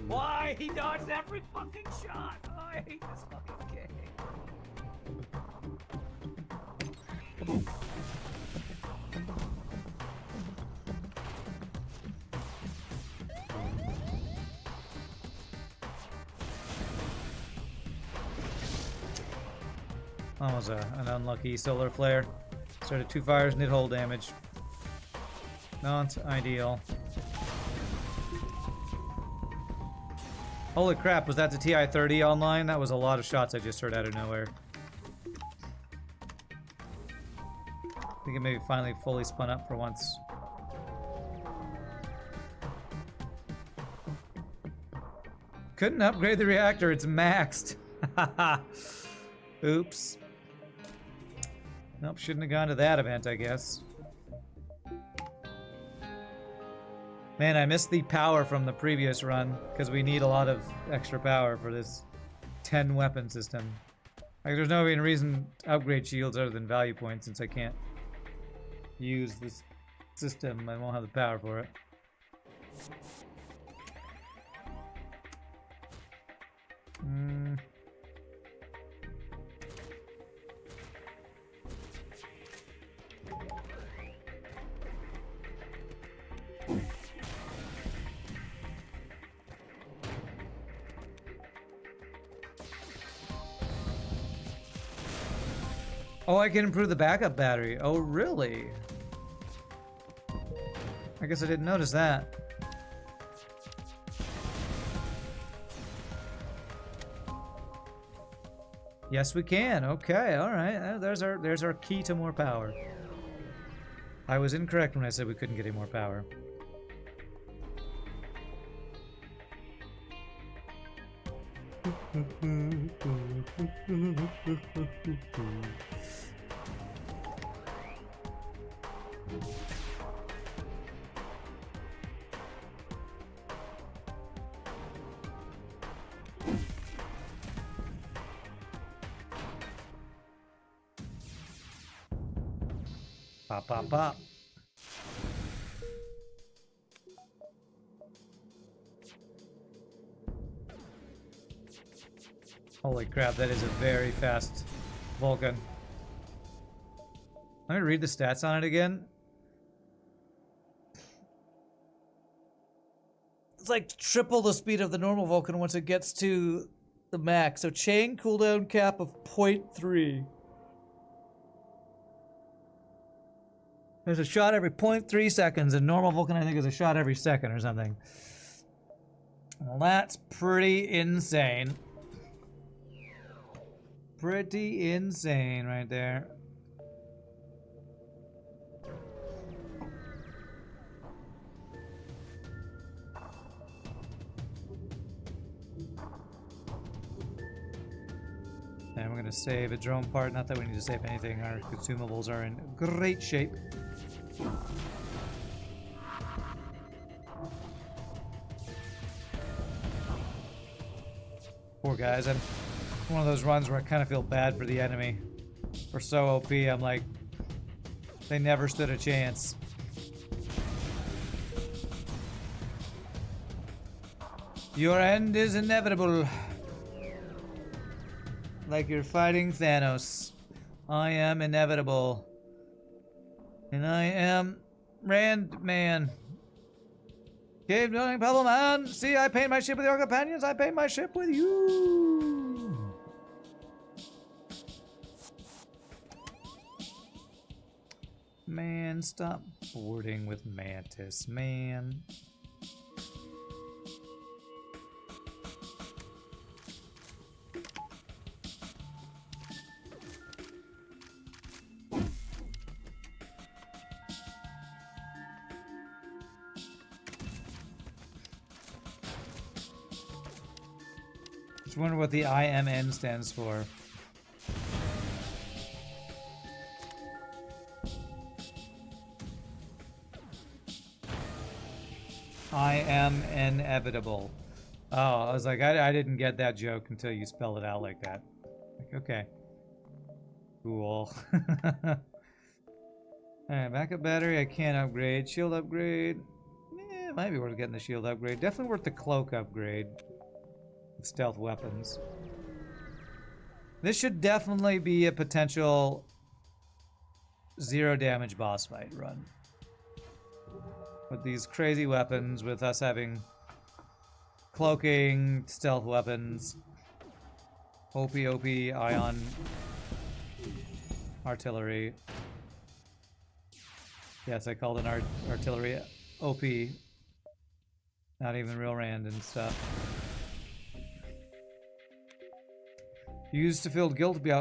Speaker 2: Why? He dodged every fucking shot! Oh, I hate this fucking game.
Speaker 1: That was an unlucky solar flare. Started 2 fires, knit hole damage. Not ideal. Holy crap, was that the TI-30 online? That was a lot of shots I just heard out of nowhere. I think it maybe finally fully spun up for once. Couldn't upgrade the reactor, it's maxed. Oops. Nope, shouldn't have gone to that event, I guess. Man, I missed the power from the previous run, because we need a lot of extra power for this 10 weapon system. Like, there's no even reason to upgrade shields other than value points, since I can't use this system. I won't have the power for it. Oh, I can improve the backup battery. Oh, really? I guess I didn't notice that. Yes, we can. Okay, all right. There's our key to more power. I was incorrect when I said we couldn't get any more power. Pop, pop, pop. Holy crap, that is a very fast Vulcan. Let me read the stats on it again. It's like triple the speed of the normal Vulcan once it gets to the max. So chain cooldown cap of 0.3. There's a shot every 0.3 seconds, and normal Vulcan I think is a shot every second or something. Well, that's pretty insane. Pretty insane right there. And we're gonna save a drone part. Not that we need to save anything. Our consumables are in great shape. Poor guys. I'm one of those runs where I kind of feel bad for the enemy. We're so OP. I'm like, they never stood a chance. Your end is inevitable. Like you're fighting Thanos. I am inevitable. And I am Rand Man. Cave dwelling Pebble Man. See, I paint my ship with your companions. I paint my ship with you. Man, stop boarding with Mantis, man. Just wonder what the IMN stands for. I am inevitable. Oh, I was like, I didn't get that joke until you spell it out like that. Like, okay. Cool. Alright, backup battery, I can't upgrade. Shield upgrade. Yeah, it might be worth getting the shield upgrade. Definitely worth the cloak upgrade. With stealth weapons. This should definitely be a potential 0 damage boss fight run. With these crazy weapons, with us having cloaking, stealth weapons, OP ion artillery. Yes, I called an artillery OP. Not even real random stuff. You used to feel guilty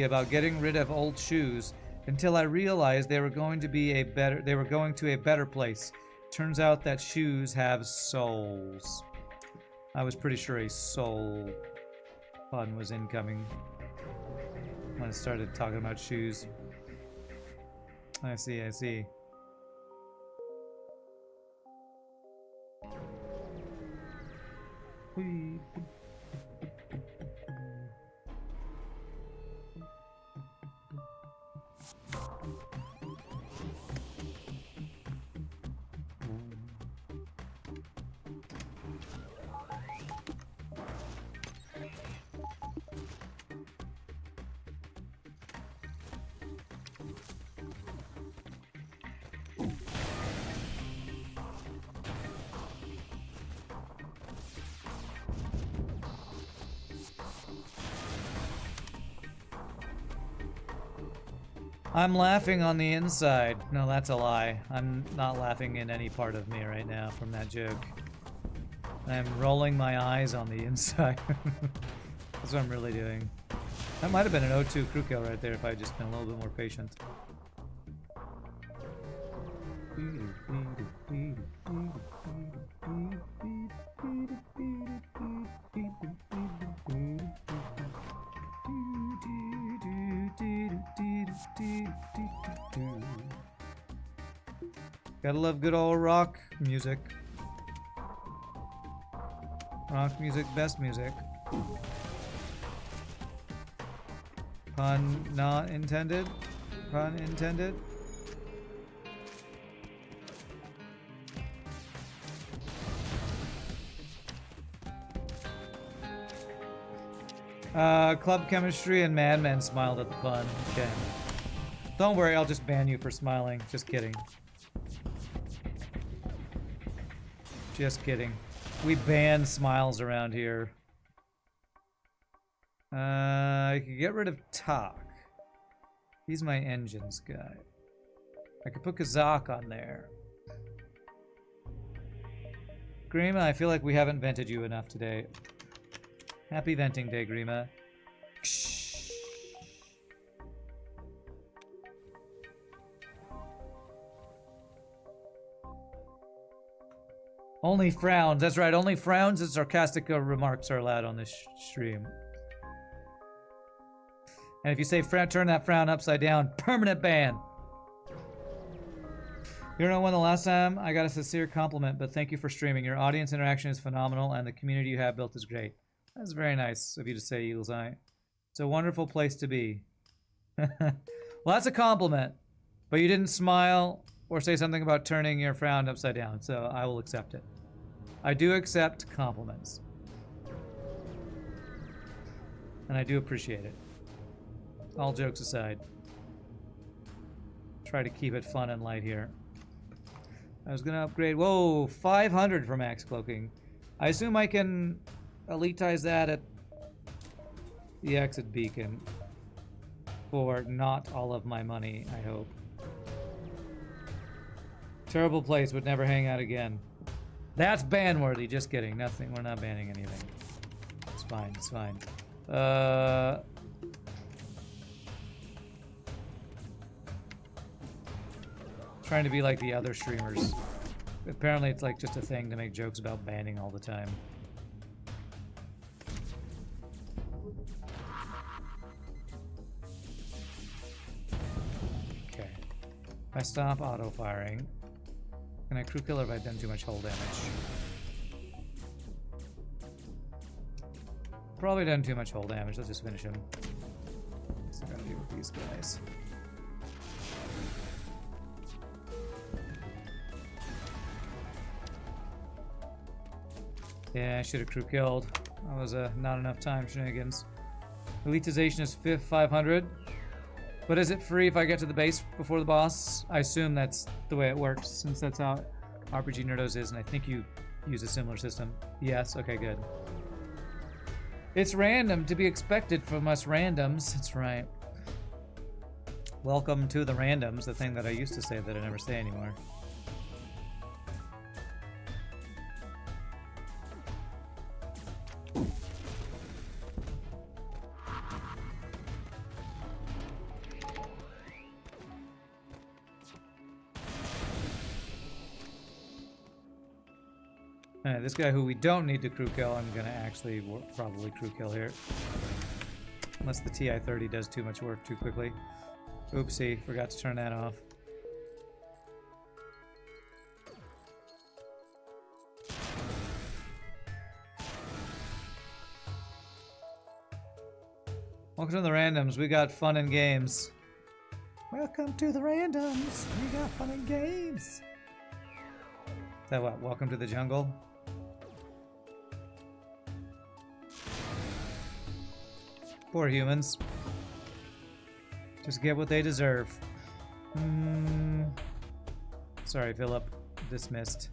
Speaker 1: about getting rid of old shoes until I realized they were going to a better place. Turns out that shoes have souls. I was pretty sure a soul pun was incoming when I started talking about shoes. I see. Whee. I'm laughing on the inside. No, that's a lie. I'm not laughing in any part of me right now from that joke. I'm rolling my eyes on the inside. That's what I'm really doing. That might have been an O2 crew kill right there if I had just been a little bit more patient. Gotta love good old rock music. Rock music, best music. Pun not intended. Pun intended. Club Chemistry and Madmen smiled at the pun. Okay. Don't worry, I'll just ban you for smiling. Just kidding. Just kidding. We ban smiles around here. I could get rid of Talk. He's my engines guy. I could put Kazak on there. Grima, I feel like we haven't vented you enough today. Happy venting day, Grima. Only frowns. That's right. Only frowns and sarcastic remarks are allowed on this stream. And if you say turn that frown upside down, permanent ban. You don't know when the last time I got a sincere compliment, but thank you for streaming. Your audience interaction is phenomenal, and the community you have built is great. That's very nice of you to say, Eagle's Eye. It's a wonderful place to be. Well, that's a compliment, but you didn't smile or say something about turning your frown upside down, so I will accept it. I do accept compliments. And I do appreciate it. All jokes aside. Try to keep it fun and light here. I was gonna upgrade, whoa, 500 for max cloaking. I assume I can elitize that at the exit beacon for not all of my money, I hope. Terrible place, would never hang out again. That's ban worthy, just kidding. Nothing, we're not banning anything. It's fine, it's fine. Trying to be like the other streamers. Apparently it's like just a thing to make jokes about banning all the time. Okay. If I stop auto-firing, can I crew kill if I've done too much hull damage? Probably done too much hull damage. Let's just finish him. What's I gotta do with these guys? Yeah, I should have crew killed. That was not enough time shenanigans. Elitization is 500. But is it free if I get to the base before the boss? I assume that's the way it works, since that's how RPG Nerdos is, and I think you use a similar system. Yes, okay, good. It's random, to be expected from us randoms. That's right. Welcome to the randoms, the thing that I used to say that I never say anymore. Alright, this guy who we don't need to crew kill, I'm gonna actually probably crew kill here. Unless the TI-30 does too much work too quickly. Oopsie, forgot to turn that off. Welcome to the randoms, we got fun and games. Welcome to the randoms, we got fun and games. Is that what, welcome to the jungle? Poor humans. Just get what they deserve. Sorry, Philip. Dismissed.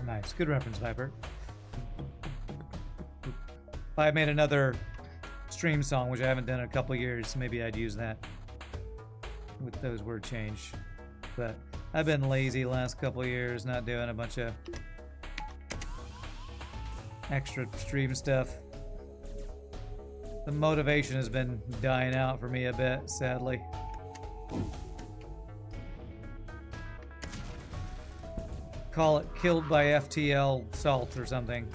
Speaker 1: Nice. Good reference, Viper. If I made another stream song, which I haven't done in a couple years, maybe I'd use that with those word change. But I've been lazy the last couple years, not doing a bunch of extra stream stuff. The motivation has been dying out for me a bit, sadly. Call it killed by FTL salt or something.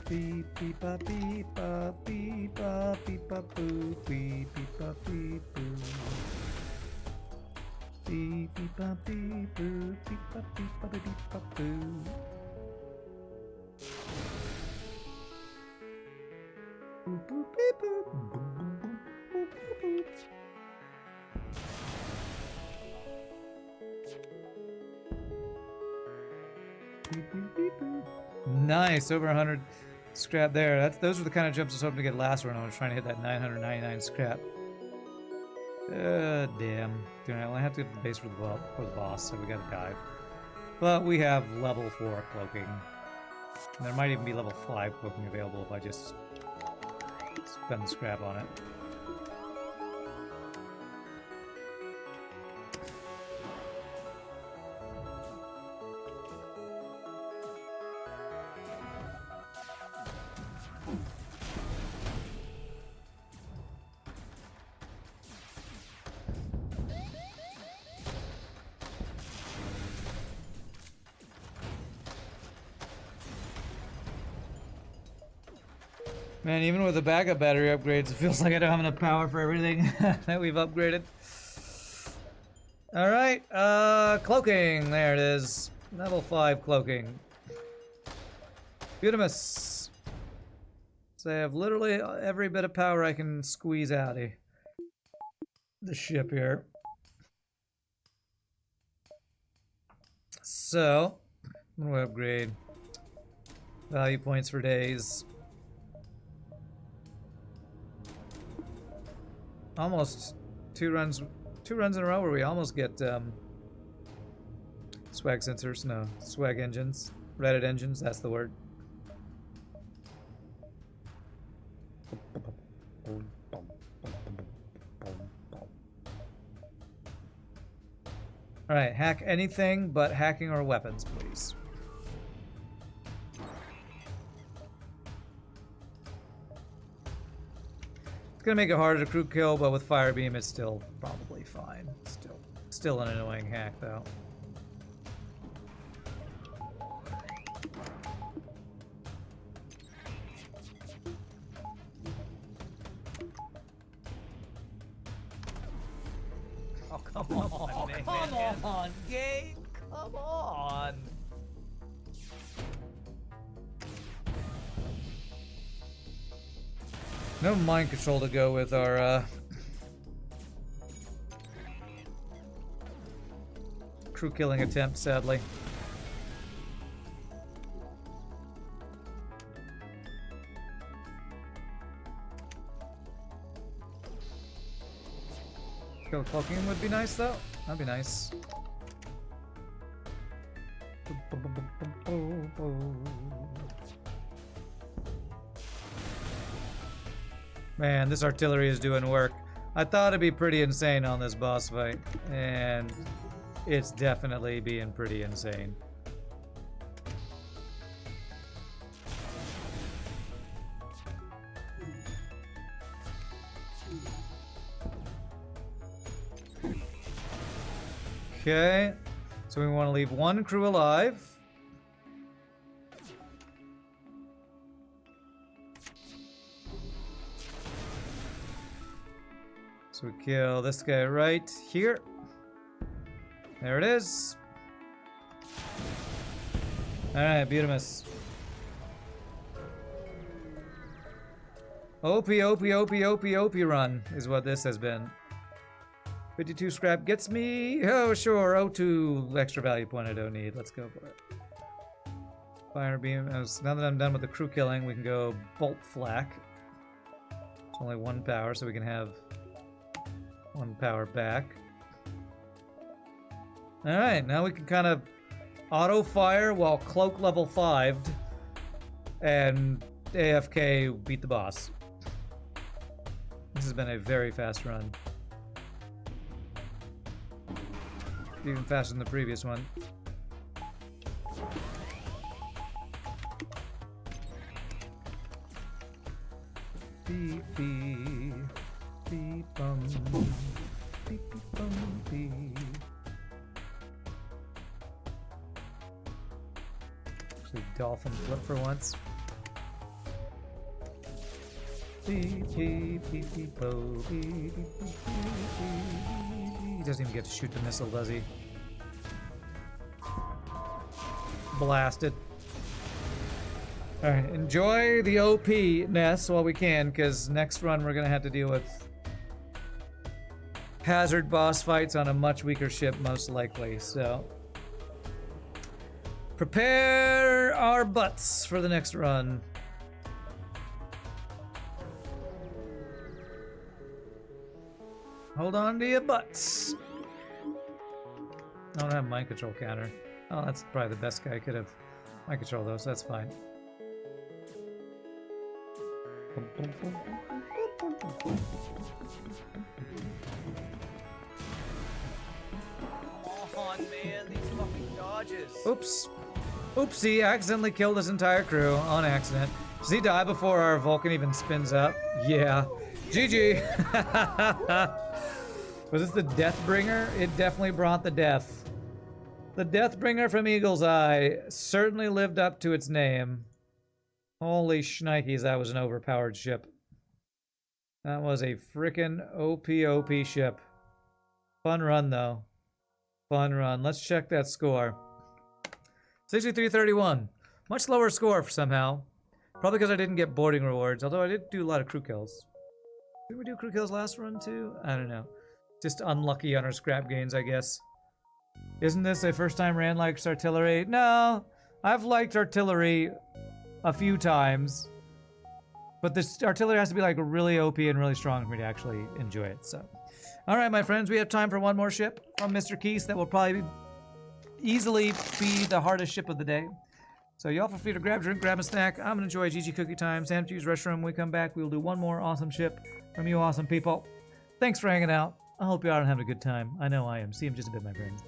Speaker 1: Beep beep ba beep ba beep ba beep ba boo beep beep ba beep boo. Beep beep bop beep boo, beep bop beep bop beep bop boo. Boop boop beep boop, boop boop boop boop boop boop. Beep beep beep boop. Nice, over 100 scrap there. Those are the kind of jumps I was hoping to get last run. I was trying to hit that 999 scrap. Damn. Dude, I only have to get to the base for the boss, so we gotta dive. But we have level 4 cloaking. And there might even be level 5 cloaking available if I just spend the scrap on it. Man, even with the backup battery upgrades, it feels like I don't have enough power for everything that we've upgraded. Alright, cloaking. There it is. Level 5 cloaking. Beautimus. So I have literally every bit of power I can squeeze out of the ship here. So, I'm going to upgrade value points for days. Almost two runs in a row where we almost get swag sensors, no, swag engines, Reddit engines, that's the word. Alright, hack anything but hacking or weapons, please. It's gonna make it harder to crew kill, but with fire beam it's still probably fine. Still an annoying hack though.
Speaker 2: Oh, come on, man. Come on, game. Come on.
Speaker 1: No mind control to go with our crew killing attempt, sadly. Kill cloaking would be nice though. That'd be nice. Man, this artillery is doing work. I thought it'd be pretty insane on this boss fight, and it's definitely being pretty insane. Okay, so we want to leave one crew alive. So we kill this guy right here. There it is. Alright, Beautimus. OP run is what this has been. 52 scrap gets me. Oh, sure. O2 extra value point I don't need. Let's go for it. Fire beam. Now that I'm done with the crew killing, we can go bolt flak. It's only 1 power, so we can have 1 power back. Alright, now we can kind of auto fire while cloak level 5'd and AFK beat the boss. This has been a very fast run. Even faster than the previous one. Beep beep beep bum beep beep bum beep. Actually, dolphin flip for once. Beep beep beep beep bo beep beep beep beep beep. He doesn't even get to shoot the missile, does he? Blasted. Alright, enjoy the OP-ness while we can, because next run we're going to have to deal with hazard boss fights on a much weaker ship, most likely, so... Prepare our butts for the next run. Hold on to your butts. I don't have mind control counter. Oh, that's probably the best guy I could have mind control though, so that's fine.
Speaker 2: Oh man, these fucking dodges.
Speaker 1: Oops. Oopsie, accidentally killed his entire crew on accident. Does he die before our Vulcan even spins up? Yeah. GG. Was this the Deathbringer? It definitely brought the death. The Deathbringer from Eagle's Eye certainly lived up to its name. Holy shnikes, that was an overpowered ship. That was a frickin' OP ship. Fun run, though. Fun run. Let's check that score. 6331. Much lower score somehow. Probably because I didn't get boarding rewards, although I did do a lot of crew kills. Did we do crew kills last run, too? I don't know. Just unlucky on our scrap gains, I guess. Isn't this a first time Rand likes artillery? No, I've liked artillery a few times. But this artillery has to be like really OP and really strong for me to actually enjoy it, so. Alright, my friends, we have time for one more ship from Mr. Keese that will probably easily be the hardest ship of the day. So y'all feel free to grab a drink, grab a snack. I'm gonna enjoy GG Cookie Time. Sam to use restroom. When we come back, we'll do one more awesome ship from you awesome people. Thanks for hanging out. I hope you all are having a good time. I know I am. See you in just a bit, my friends.